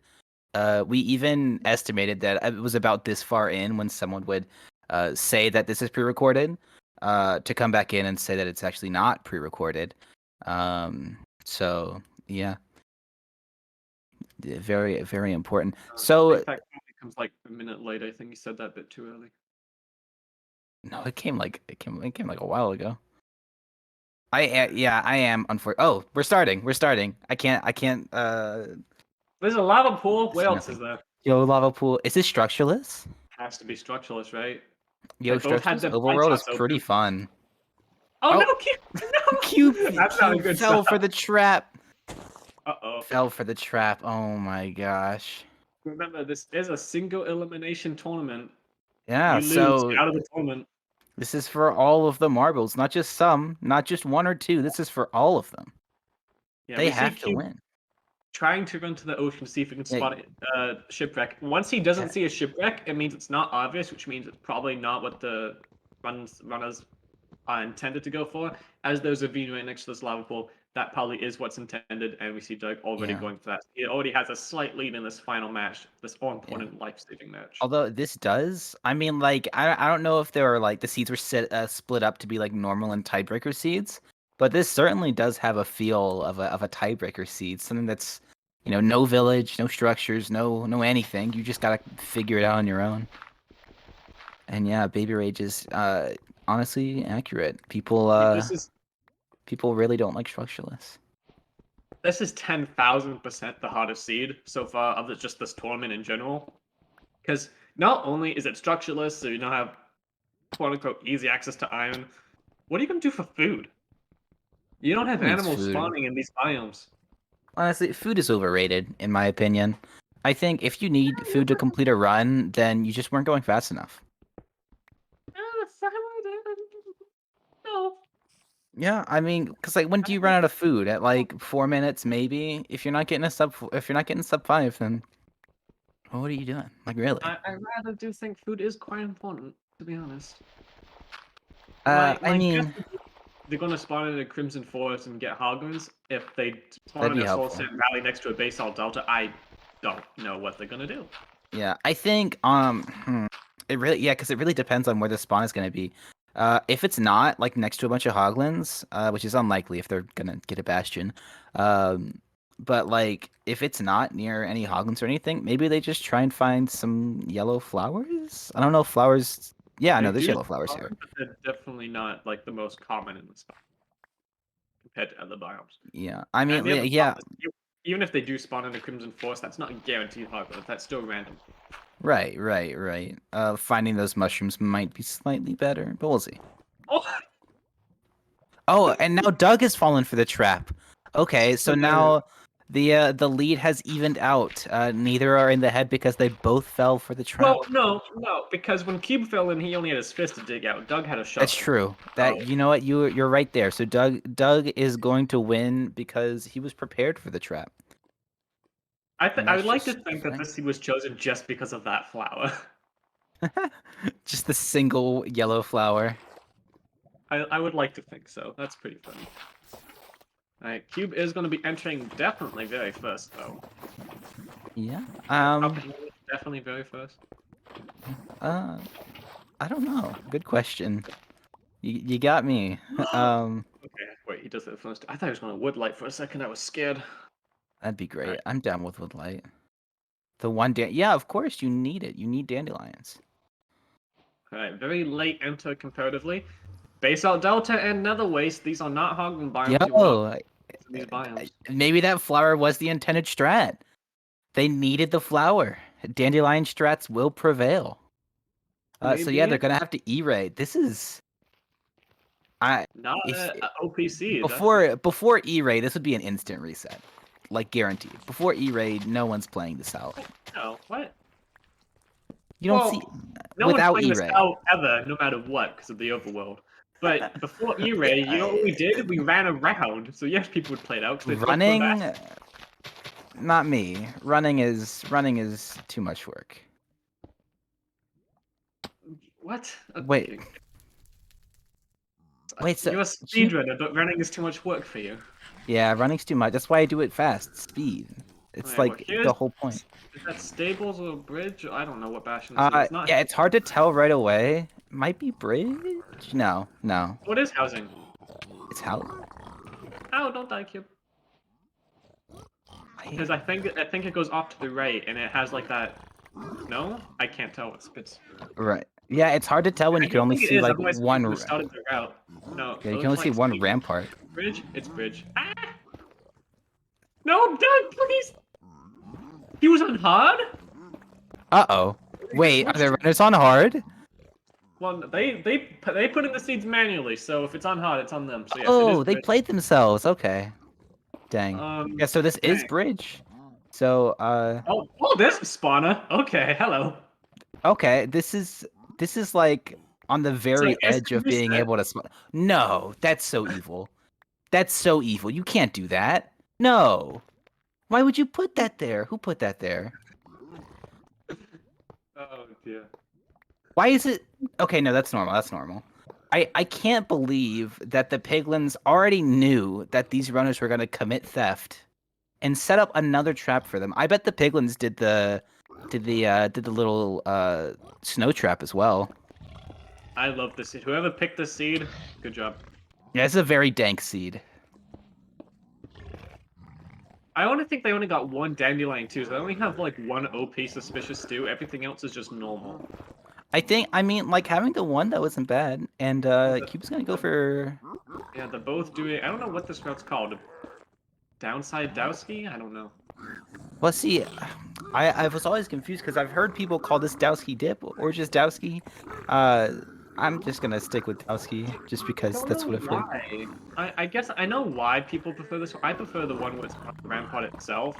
We even estimated that it was about this far in when someone would say that this is pre-recorded, to come back in and say that it's actually not pre-recorded. So yeah, very, very important. So in fact, it comes like a minute late. I think you said that a bit too early. no, it came like a while ago. I am unfortunate. Oh, we're starting. I can't. There's a lava pool. What else is there? Yo, lava pool. Is this structureless? Has to be structureless, right? Yo, They both had structureless their overworld is blind spots pretty open. fun. Oh, Oh. no, Cube! No! Cube That's not a good fell setup. for the trap. Uh-oh. Fell for the trap. Oh my gosh. Remember, this is a single elimination tournament. Yeah, You lose so out of the tournament. this is for all of the marbles, not just some, not just one or two. This is for all of them. Yeah, They we see have to Cube win. trying to run to the ocean to see if we can Yeah. spot a shipwreck. Once he doesn't Yeah. see a shipwreck, it means it's not obvious, which means it's probably not what the runners are intended to go for. As there's a V right next to this lava pool, that probably is what's intended, and we see Doug already Yeah. going for that. He already has a slight lead in this final match, this all-important life-saving match. Although this does, I mean, like, I don't know if there are like the seeds were split up to be like normal and tiebreaker seeds, but this certainly does have a feel of a tiebreaker seed, something that's You know, no village, no structures, no anything. You just gotta figure it out on your own. And yeah, baby rage is honestly accurate. People really don't like structureless. This is 10,000% the hardest seed so far of just this tournament in general. Because not only is it structureless, so you don't have quote unquote easy access to iron, what are you gonna do for food? You don't have Who needs animals food? spawning in these biomes. Honestly, food is overrated, in my opinion. I think if you need food to complete a run, then you just weren't going fast enough. No. Yeah, I mean, because like, when do you run out of food? At like 4 minutes, maybe. If you're not getting sub 5, then what are you doing? Like, really? I rather do think food is quite important, to be honest. I Guess mean, they're gonna spawn in a Crimson Forest and get Hargons. If they spawn that'd in be a Soul helpful. Sand Valley next to a Basalt Delta, I don't know what they're gonna do. Yeah, I think it really because it really depends on where the spawn is gonna be. If it's not like next to a bunch of hoglins, which is unlikely if they're gonna get a bastion, but like if it's not near any hoglins or anything, maybe they just try and find some yellow flowers. I don't know if flowers. Yeah, They no, there's do yellow flowers spawn, here. but they're definitely not like the most common in the spot compared to other biomes. Yeah, I And mean, the other yeah, problem is, even if they do spawn in a Crimson Forest, that's not a guaranteed Hargon. That's still random. right. Finding those mushrooms might be slightly better, but we'll see. Oh, Oh, and now Doug has fallen for the trap. Okay, so hilarious. now the lead has evened out. Neither are in the head because they both fell for the Well, trap. no, because when Cube fell in, he only had his fist to dig out. Doug had a That's shovel. true. That So you know what you're right there. So Doug is going to win because he was prepared for the trap. And I that's would like to just think that frank. this seed was chosen just because of that flower. Just the single yellow flower. I would like to think so. That's pretty funny. Alright, Cube is going to be entering definitely very first, though. Yeah. Definitely very first. Uh I don't know. Good question. You got me. Okay, wait, he does it first. I thought he was going to Woodlight for a second. I was scared. That'd be great. Alright, I'm down with Woodlight. The one yeah, of course you need it. You need dandelions. very late enter comparatively. Basalt Delta and Nether Waste, these are not Hogman biomes you want Yo, in these biomes. maybe that flower was the intended strat. They needed the flower. Dandelion strats will prevail. So yeah, Maybe they're gonna have to E-raid. This is I not if a OPC. before E-raid, this would be an instant reset, like guaranteed. Before E-raid, no one's playing this out. No, what? You don't see Well, no one's without playing this E-raid. out ever, no matter what, because of the overworld. But before E-Ray, you know what we did? We ran around. So yes, people would play it out because they'd look for Running, that. not me. Running is too much work. What? Wait, Okay. so You're a you speedrunner, but running is too much work for you. yeah, running's too much. That's why I do it fast. Speed. It's Okay, well, like here's... the whole point. Is that stables or bridge? I don't know what Bastion this is. It's not... Yeah, it's hard to tell right away. Might be bridge? No. What is housing? It's how. Oh, don't die, Cube. Because I think it goes off to the right, and it has like that... No? I can't tell what spits. Right. Yeah, it's hard to tell when I you can don't only think it see is, like otherwise one. people would have started their route. No, Yeah, it you can looks only see like one stable. rampart. Bridge? It's bridge. Ah! No, Doug, please! He was on hard? Uh-oh. Wait, are the runners on hard? Well, they put in the seeds manually, so if it's on hard, it's on them. So yes, it is Oh, they bridge. played themselves. Okay. Dang. Yeah, so this is Dang. bridge. So, Oh, there's a spawner. Okay, hello. okay, this is like on the So very edge instant of being reset. able to No, that's so evil. That's so evil. You can't do that. No. Why would you put that there? Who put that there? Oh dear. Why is it? Okay, no, that's normal. That's normal. I can't believe that the piglins already knew that these runners were going to commit theft and set up another trap for them. I bet the piglins did the little snow trap as well. I love this seed. Whoever picked this seed, good job. Yeah, it's a very dank seed. I only think they only got one dandelion too, so they only have like one OP suspicious stew. Everything else is just normal. I mean, like having the one that wasn't bad, and Cube's gonna go for. Yeah, they're both doing. I don't know what this route called. Downside Dowski? I don't know. Well, see, I was always confused because I've heard people call this Dowski dip or just Dowski. Uh, I'm just gonna stick with Dowski just I because don't that's know what I've heard. why. I guess I know why people prefer this one. I prefer the one with the rampart itself.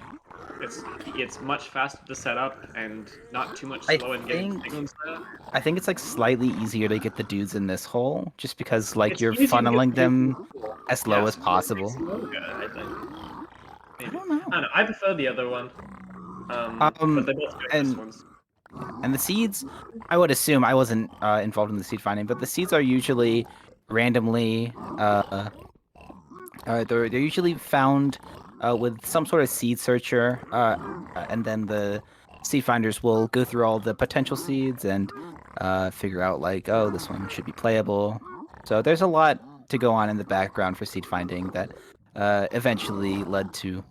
It's much faster to set up and not too much I slower in getting think signals there. I think it's like slightly easier to get the dudes in this hole just because like It's you're easier to get funneling the dudes in them the pool. as low as Yes, possible. it's longer, I think. I Maybe. don't know. I don't know. I prefer the other one. But they're both great, this And one's. and the seeds, I would assume I wasn't involved in the seed finding, but the seeds are usually randomly they're usually found with some sort of seed searcher, and then the seed finders will go through all the potential seeds and figure out like, oh, this one should be playable. So there's a lot to go on in the background for seed finding that eventually led to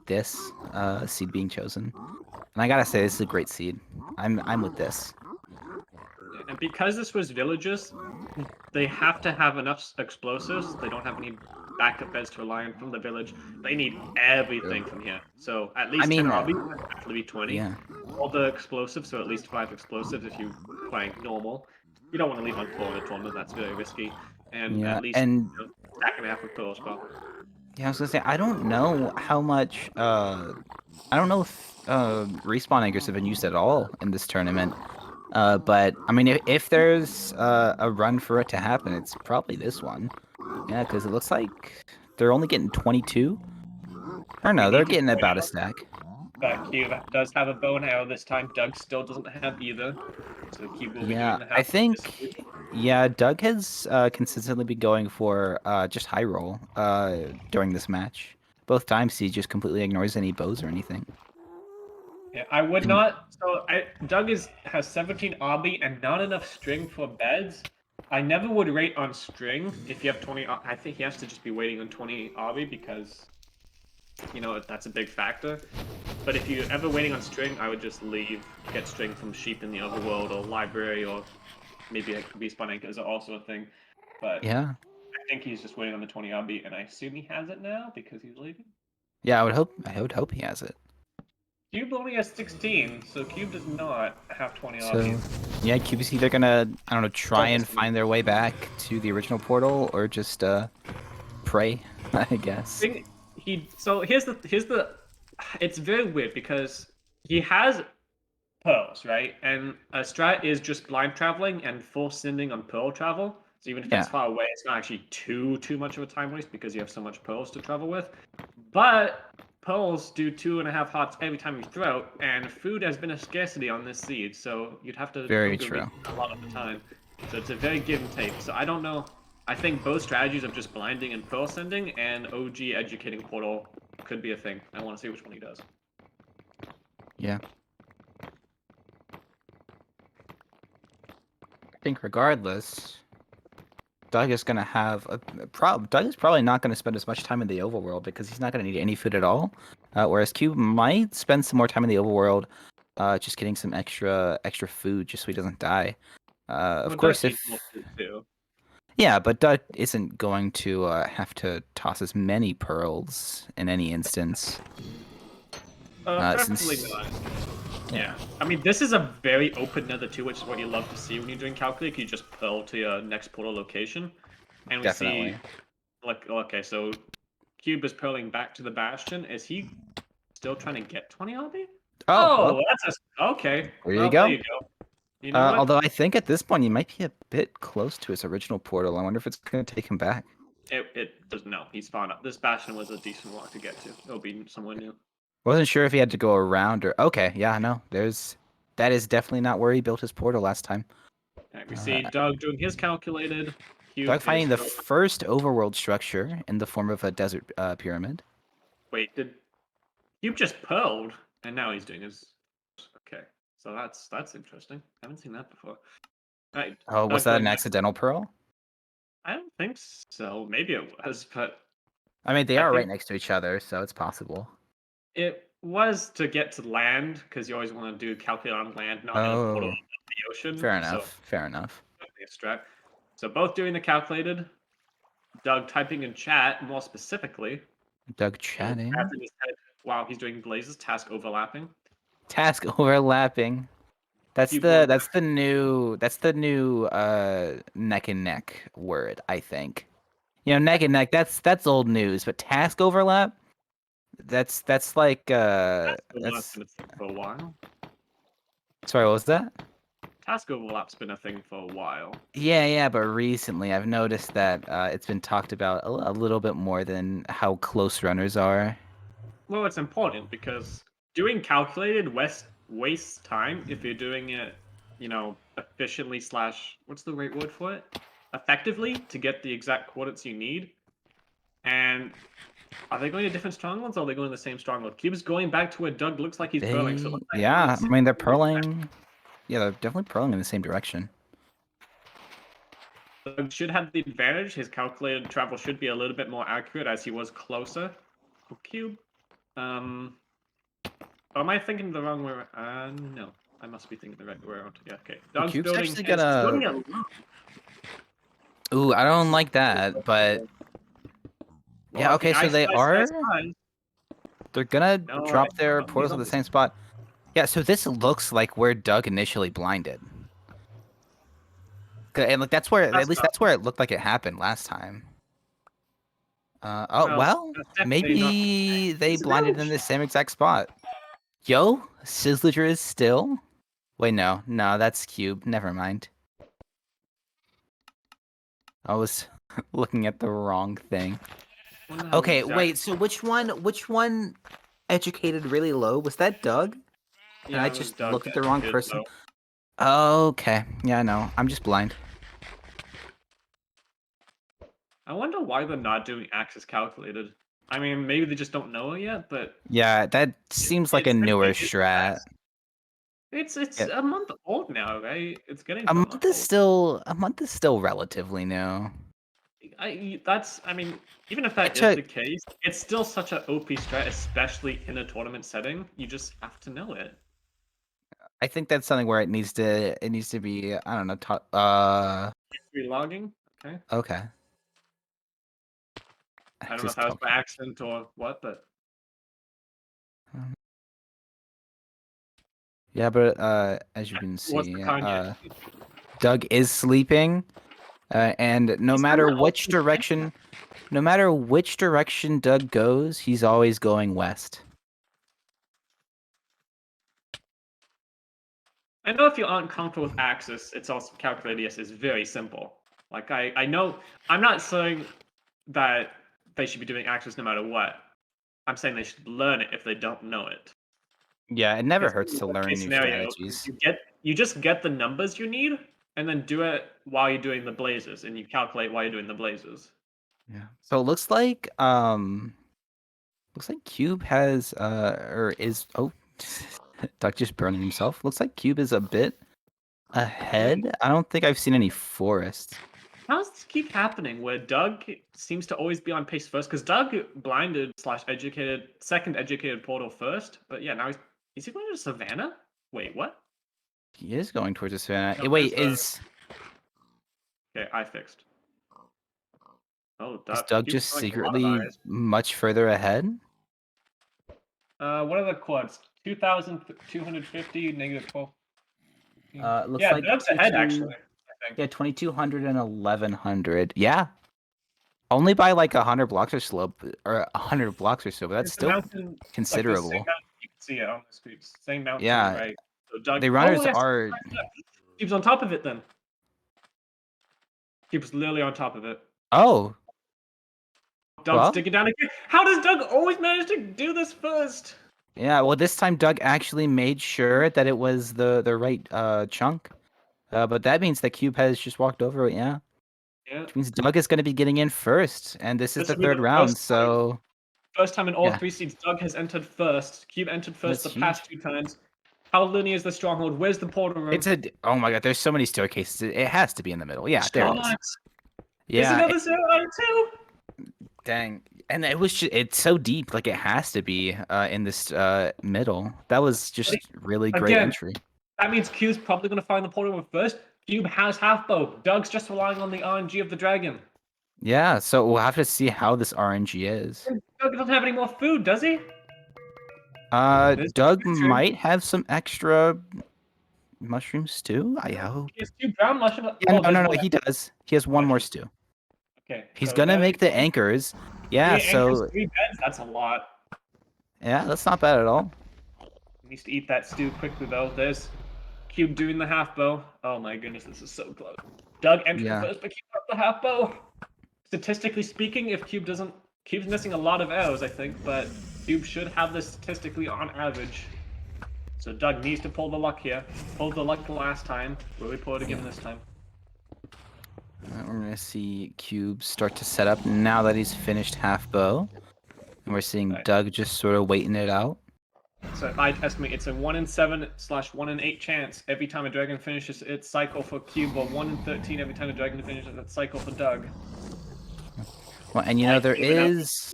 this seed being chosen. And I gotta say, this is a great seed. I'm with this. And because this was villages, they have to have enough explosives. They don't have any backup beds to rely on from the village. They need everything from here. So at least 10 mean, obbies, actually 20. yeah. All the explosives, so at least 5 explosives if you're playing normal. You don't want to leave on floor in a tournament, that's very risky. And Yeah, at least and stack and a half of pearls, well. yeah, I was gonna say I don't know how much. I don't know if respawn anchors have been used at all in this tournament. But I mean, if there's a run for it to happen, it's probably this one. Yeah, because it looks like they're only getting 22. Or no, they're getting about a stack. But Cube does have a bow and arrow this time. Doug still doesn't have either. So Cube will be Yeah, doing the I half this think. week. Yeah, Doug has consistently been going for just high roll during this match. Both times he just completely ignores any bows or anything. Yeah, I would And not. So Doug has 17 obby and not enough string for beds. I never would rate on string if you have 20. I think he has to just be waiting on 20 obby because, that's a big factor. But if you're ever waiting on string, I would just leave, get string from sheep in the overworld or library, or maybe like respawn anchors are also a thing. But yeah, I think he's just waiting on the 20 obby, and I assume he has it now because he's leaving. yeah, I would hope he has it. Cube only has 16, so Cube does not have 20 So, obbies. yeah, Cubes either gonna, I don't know, try and Focus. find their way back to the original portal or just pray, I guess. So here's the it's very weird because he has pearls, right? And a strat is just blind traveling and full sending on pearl travel. So even if Yeah. it's far away, it's not actually too much of a time waste because you have so much pearls to travel with. But pearls do 2.5 hearts every time you throw, and food has been a scarcity on this seed, so you'd have to Very go true. a lot of the time. So it's a very give and take. So I don't know. I think both strategies of just blinding and pearl sending and OG educating portal could be a thing. I want to see which one he does. Yeah. I think regardless, Doug is gonna have a Doug is probably not gonna spend as much time in the overworld because he's not gonna need any food at all. Whereas Cube might spend some more time in the overworld, just getting some extra food just so he doesn't die. Of course, if yeah, but Doug isn't going to have to toss as many pearls in any instance. Preferably Since not. Yeah. I mean, this is a very open nether too, which is what you love to see when you're doing calculate. You just pearl to your next portal location. And we definitely. see, like, okay, so Cube is pearling back to the Bastion. Is he still trying to get 20 LB? Oh, okay. there you Well, go. there you go. You know what? Although I think at this point he might be a bit close to his original portal. I wonder if it's going to take him back. It doesn't know. He's far enough. This Bastion was a decent walk to get to. It'll be somewhere new. Wasn't sure if he had to go around or okay. Yeah, no. That is definitely not where he built his portal last time. We see Doug doing his calculated. Doug finding the first overworld structure in the form of a desert pyramid. Wait, did Cube just pearled and now he's doing his? Okay, so that's interesting. I haven't seen that before. Right. Oh, was that an accidental pearl? I don't think so. Maybe it was, but I mean, they I are think- right next to each other, so it's possible. It was to get to land, because you always want to do calculate on land, not in a portal Oh, of the ocean. fair So enough. Fair enough. strat. So both doing the calculated. Doug typing in chat more specifically. Doug And chatting. tapping his head while he's doing blazes. Task overlapping. Task overlapping. That's Keep the going new neck and neck word, I think. You know, neck and neck, that's old news, but task overlap, that's like Task overlap's that's been a thing for a while. sorry, what was that? Task overlap's been a thing for a while. Yeah, but recently I've noticed that it's been talked about a little bit more than how close runners are. Well, it's important because doing calculated wastes time if you're doing it, efficiently slash what's the right word for it? Effectively to get the exact coordinates you need. And are they going to different strongholds or are they going to the same stronghold? Cube's going back to where Doug looks like he's purling, so it looks like Yeah, I mean they're purling. Yeah, they're definitely purling in the same direction. Doug should have the advantage. His calculated travel should be a little bit more accurate as he was closer. Cube. Am I thinking the wrong way? No. I must be thinking the right way around. Yeah, okay. Doug's Cube's building actually his. He's building gonna. a Ooh, I don't like that, but yeah, okay, so they are. They're gonna No, drop their he's portals at on the this. same spot. Yeah, so this looks like where Doug initially blinded. And like that's where at That's least not. that's where it looked like it happened last time. Well, Well, that's definitely not maybe they blinded in disadvantage. the same exact spot. Yo, Sizzler is still. Wait, no, that's Cube. Never mind. I was looking at the wrong thing. Okay, wait. So which one educated really low? Was that Doug? And Yeah, I it was just Doug looked at that the wrong did person. though. Okay. Yeah, no. I'm just blind. I wonder why they're not doing Axis calculated. I mean, maybe they just don't know it yet, but Yeah, that seems like a it's the newer quickest strat. fast. It's Yeah. a month old now, right? It's getting A to a month month is old. still relatively new. I mean, even if It that is took the case, it's still such an OP strat, especially in a tournament setting. You just have to know it. I think that's something where it needs to be, I don't know, Relogging, okay. okay. I don't know if Just that was talk. by accident or what, but Yeah, but as you can what's the see, Kanye? Doug is sleeping, and He's kinda OP. no matter which direction Doug goes, he's always going west. I know if you aren't comfortable with Axis, it's also calculated. Yes, it's very simple. Like I know I'm not saying that they should be doing Axis no matter what. I'm saying they should learn it if they don't know it. Yeah, it never Because hurts to worst learn case new scenario, strategies. you just get the numbers you need, and then do it while you're doing the blazes, and you calculate while you're doing the blazes. Yeah. So it looks like Cube has or is Duck just burning himself. Looks like Cube is a bit ahead. I don't think I've seen any forests. How does this keep happening? Where Doug seems to always be on pace first, because Doug blinded slash educated second educated portal first, but yeah, now is he going to Savannah? Wait, what? He is going towards the savannah. No, Wait, okay, I fixed. Oh, is Doug Doug keeps just throwing a lot of secretly eyes. much further ahead? What are the quads? 2,250, -12. It looks Yeah, like Doug's ahead actually. I think. yeah, 2,200 and 1,100. Yeah, only by like 100 blocks or slope or 100 blocks or so, but that's It's a still mountain, like the same considerable. mountain. You can see it on the street. Same mountain to the Yeah, right. So Doug. the Oh runners yes, are. keeps on top of it then. Keeps literally on top of it. Oh, Doug's well, digging down again. How does Doug always manage to do this first? yeah. Well, this time Doug actually made sure that it was the right chunk. But that means that Cube has just walked over it. Yeah, Yeah. which means Doug is going to be getting in first, and this is This the will be third the round. So first time in all yeah, three seeds Doug has entered first. Cube entered first that's the huge. past two times. How linear is the stronghold? Where's the portal room? Oh my god, there's so many staircases. It has to be in the middle. Yeah, there it is. Is Yeah, another zero out of two? dang. And it was it's so deep, like it has to be in this middle. That was just really great Again, entry. that means Q's probably going to find the portal first. Cube has half bow. Doug's just relying on the RNG of the dragon. Yeah, so we'll have to see how this RNG is. Doug doesn't have any more food, does he? Doug might have some extra mushroom stew. I hope. He has 2 brown mushrooms. Yeah, no, he does. He has one more stew. Okay. He's gonna make the anchors. Yeah, so 3 beds. That's a lot. yeah, that's not bad at all. He needs to eat that stew quickly though. There's Cube doing the half bow. Oh my goodness, this is so close. Doug entered first, but Cube got the half bow. Statistically speaking, if Cube's missing a lot of arrows, I think, but Cube should have this statistically on average. So Doug needs to pull the luck here. Pulled the luck the last time. Will he pull it again this time? We're gonna see Cube start to set up now that he's finished half bow, and we're seeing Doug just sort of waiting it out. So if I estimate, it's a 1 in 7/1 in 8 chance every time a dragon finishes its cycle for Cube, or 1 in 13 every time a dragon finishes its cycle for Doug. Well, and you know there's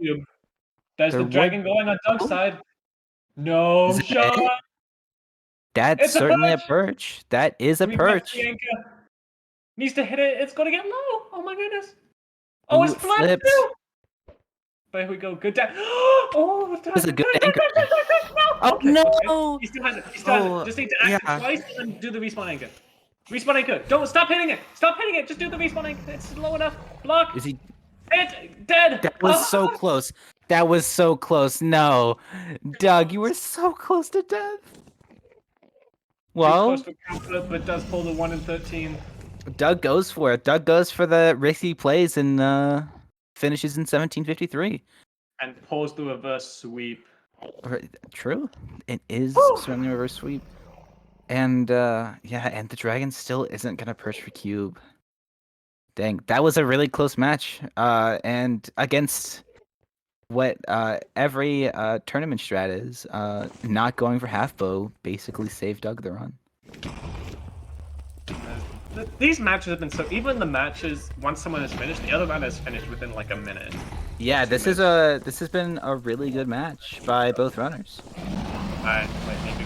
the dragon going on Doug's side. No shot. That's certainly a perch. That is a perch. Needs to hit it. It's gonna get low. Oh my goodness. Oh, it's flat too. But here we go. Good down. Oh, that was a good anchor. Oh okay, no! He still has it. He still has it. Just need to act twice and then do the respawn anchor. Respawn anchor. Don't stop hitting it. Stop hitting it. Just do the respawn anchor. It's low enough. Block. Is he? It's dead. That was so close. That was so close. No, Doug, you were so close to death. Well, but does pull the 1 in 13. Doug goes for it. Doug goes for the risky plays and finishes in 1753. And pulls the reverse sweep. True. It is certainly a reverse sweep. And and the dragon still isn't gonna perch for Cube. Dang, that was a really close match. And against what every tournament strat is, not going for half bow basically saved Doug the run. These matches have been so. Even the matches, once someone has finished, the other man has finished within like a minute. Yeah, this has been a really good match by both runners. I think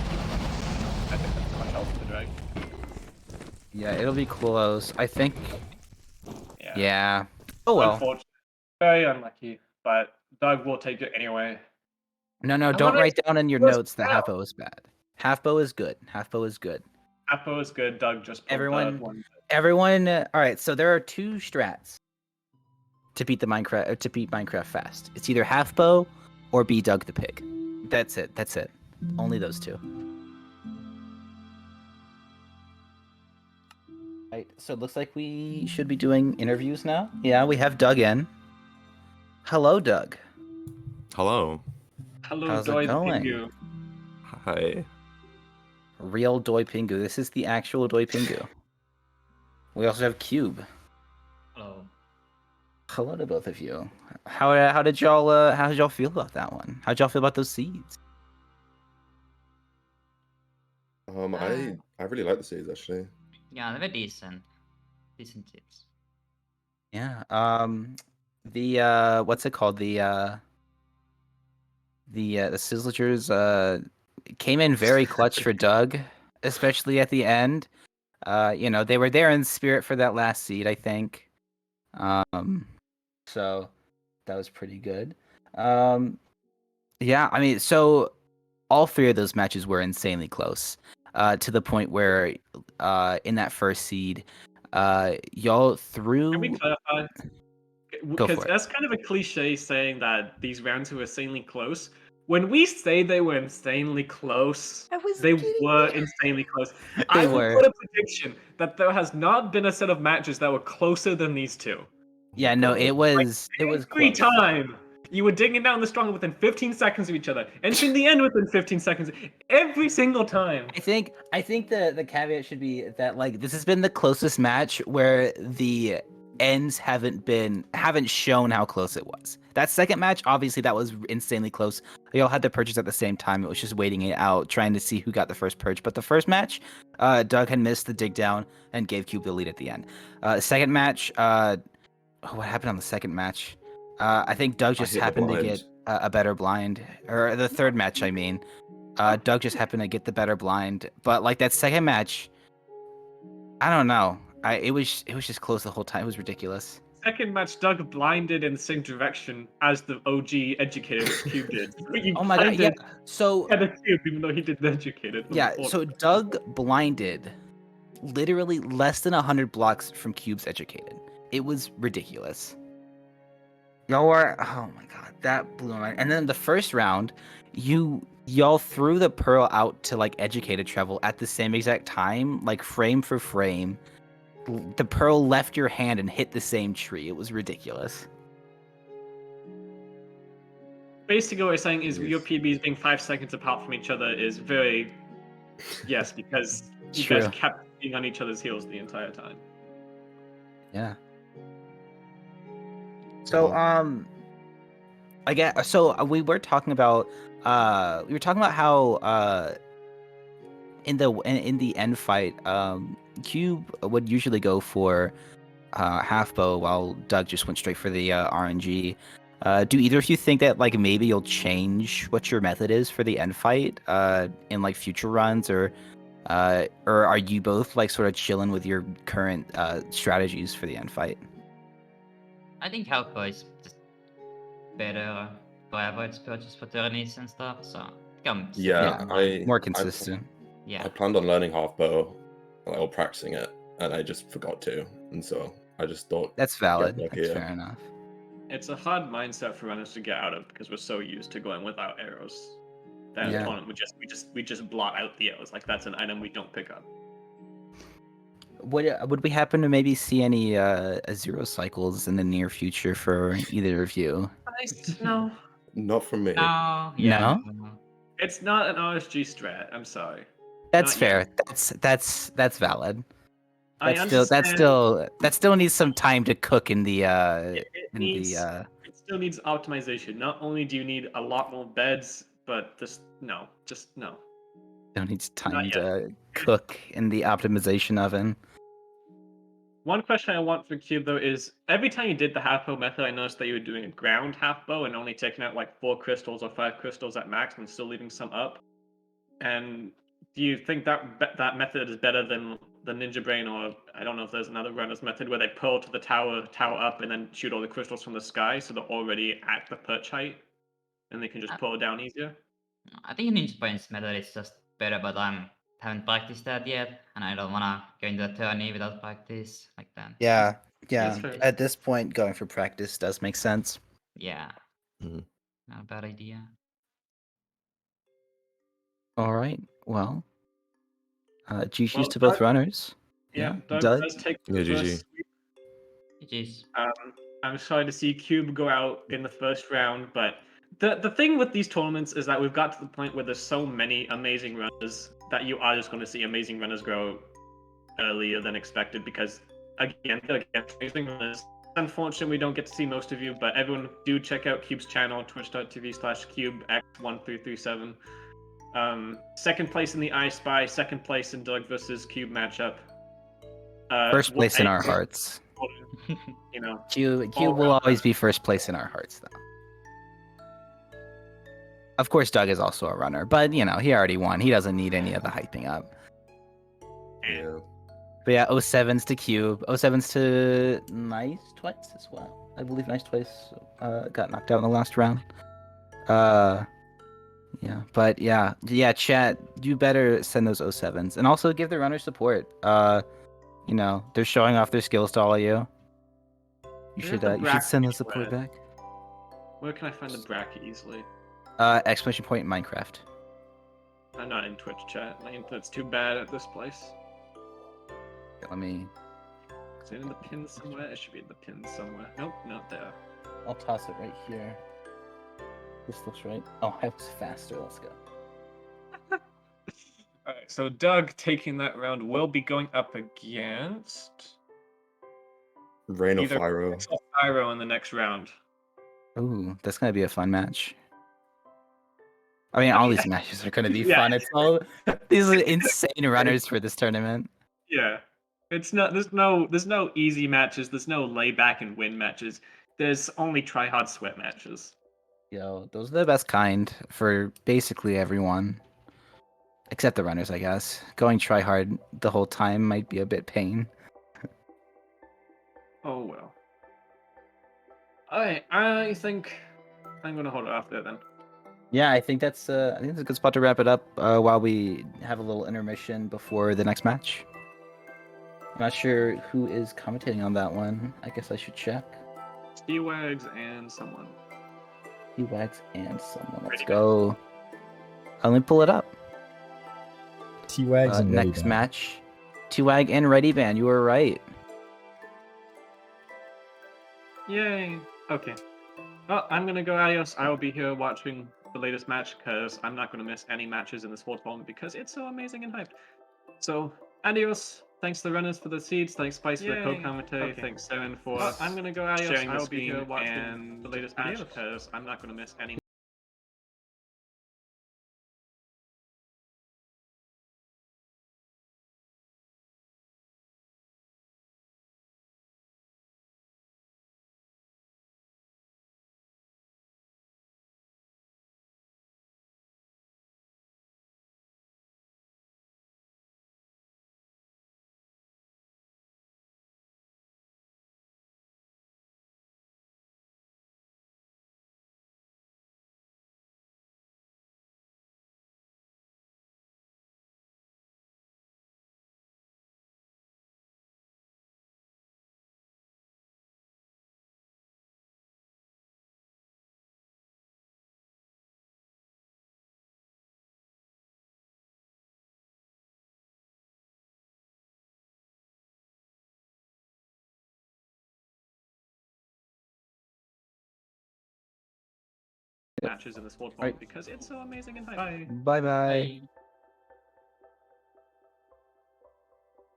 that's much help for the drag. Yeah, it'll be close. I think. Yeah. Oh well. Unfortunately, very unlucky, but Doug will take it anyway. No, don't write down in your notes that half bow is bad. Half bow is good. Half bow is good. Half bow is good. Doug just pulled everyone. All right. So there are 2 strats to beat Minecraft fast. It's either half bow or be DougThePig. That's it. Only those 2. Right. So it looks like we should be doing interviews now. Yeah, we have Doug in. Hello, Doug. Hello. Hello, How's it going? Pingu. Hi. Real Doi Pingu. This is the actual Doi Pingu. We also have Cube. Hello. Hello to both of you. How did y'all feel about that one? How'd y'all feel about those seeds? I really like the seeds actually. Yeah, they were decent. Decent seeds. Yeah. The what's it called? The Sizzlers came in very clutch for Doug, especially at the end. They were there in spirit for that last seed, I think. So that was pretty good. Yeah, I mean, so all 3 of those matches were insanely close. To the point where in that first seed, y'all threw. Can we clarify? Because that's kind of a cliche saying that these rounds were insanely close. When we say they were insanely close, they were insanely close. I would put a prediction that there has not been a set of matches that were closer than these 2. Yeah, no, it was every time you were digging down the strong within 15 seconds of each other, entering the end within 15 seconds, every single time. I think the caveat should be that like this has been the closest match where the ends haven't shown how close it was. That second match, obviously, that was insanely close. They all had the purges at the same time. It was just waiting it out, trying to see who got the first purge. But the first match, Doug had missed the dig down and gave Cube the lead at the end. The second match, what happened on the second match? I think Doug I just hit the happened to blind. get a better blind, or the third match, I mean. Doug just happened to get the better blind, but like that second match, I don't know. It was just close the whole time. It was ridiculous. Second match, Doug blinded in the same direction as the OG educated, which Cube did. You Oh my god, yeah. blinded So at the Cube, even though he did the educated. On yeah, the fourth. so Doug blinded literally less than 100 blocks from Cube's educated. It was ridiculous. Y'all were, oh my god, that blew my mind. And then the first round, y'all threw the pearl out to like educated travel at the same exact time, like frame for frame. The pearl left your hand and hit the same tree. It was ridiculous. Basically, what we're saying is Yes. your PBs being 5 seconds apart from each other is very yes, because you True. guys kept being on each other's heels the entire time. Yeah. So I get so we were talking about how in the end fight Cube would usually go for half bow while Doug just went straight for the RNG. Do either of you think that like maybe you'll change what your method is for the end fight in like future runs, or are you both like sort of chilling with your current strategies for the end fight? I think Halco is just better forever. It's purchased for tourneys and stuff, so comes. Yeah, More I consistent. Yeah. planned on learning half bow, like, or practicing it, and I just forgot to, and so I just thought That's valid. lucky, That's yeah. fair enough. It's a hard mindset for runners to get out of because we're so used to going without arrows. That Yeah. tournament we just blot out the arrows. Like that's an item we don't pick up. Would we happen to maybe see any zero cycles in the near future for either of you? No. Not from me. No. Yeah. No? It's not an RSG strat. I'm sorry. That's Not yet. fair. That's valid. I That still needs some time to cook in the It still needs optimization. Not only do you need a lot more beds, but just no. still needs time Not yet. to cook in the optimization oven. One question I want for Cube though is every time you did the half bow method, I noticed that you were doing a ground half bow and only taking out like 4 crystals or 5 crystals at max, and still leaving some up. And do you think that method is better than the Ninja Brain, or I don't know if there's another runner's method where they pearl to the tower up, and then shoot all the crystals from the sky, so they're already at the perch height, and they can just pearl down easier? I think Ninja Brain's method is just better, but I haven't practiced that yet, and I don't wanna go into a tourney without practice like that. Yeah. That's fair. At this point, going for practice does make sense. Yeah. Mhm. Not a bad idea. All right. Well, GG's Well, to both Doug- runners. Yeah, Doug Doug? does take Yeah, the GG. first sweep. It is. I'm sorry to see Cube go out in the first round, but the thing with these tournaments is that we've got to the point where there's so many amazing runners that you are just going to see amazing runners grow earlier than expected, because again, amazing runners. Unfortunately, we don't get to see most of you, but everyone do check out Cube's channel, twitch.tv/CubeX1337. Second place in the I Spy, second place in Doug versus Cube matchup. First place in our hearts. You know, Q all will around always be first place in our hearts, though. Of course, Doug is also a runner, but he already won. He doesn't need any of the hyping up. Yeah. But yeah, 07's to Cube. 07's to Nice twice as well. I believe Nice twice got knocked out in the last round. Yeah, but yeah, chat, you better send those 07s. And also give the runners support. They're showing off their skills to all of you. You should send the support back. Where can I find the bracket easily? Exclamation point Minecraft. I'm not in Twitch chat. My internet's too bad at this place. Let me. Is it in the pins somewhere? It should be in the pins somewhere. Nope, not there. I'll toss it right here. This looks right. Oh, I was faster. Let's go. Alright, so Doug taking that round will be going up against Rain or either Fyro. Pix or Pyro in the next round. Ooh, that's gonna be a fun match. I mean, all these matches are gonna be Yeah. fun. It's all these are insane runners for this tournament. Yeah. It's not there's no easy matches, there's no lay back and win matches. there's only try-hard sweat matches. Yo, those are the best kind for basically everyone. Except the runners, I guess. Going try hard the whole time might be a bit pain. Oh well. Alright, I think I'm gonna hold it off there then. Yeah, I think that's a good spot to wrap it up while we have a little intermission before the next match. I'm not sure who is commentating on that one. I guess I should check. T-Wags and someone. T-Wags and someone. Let's go. Let me pull it up. T-Wags and next Ready Band. match. T-Wag and Ready Band. You were right. Yay! Okay. Well, I'm gonna go adios. I will be here watching the latest match because I'm not gonna miss any matches in the sports tournament because it's so amazing and hyped. So, adios. Thanks to the runners for the seeds. Thanks Spice for the co-commentary. Okay. Thanks Saren for I'm gonna go adios. sharing I the will be here screen watching and the latest match adios. because I'm not gonna miss any. Matches in the sports tournament because it's so amazing and hyped. Bye bye. Bye.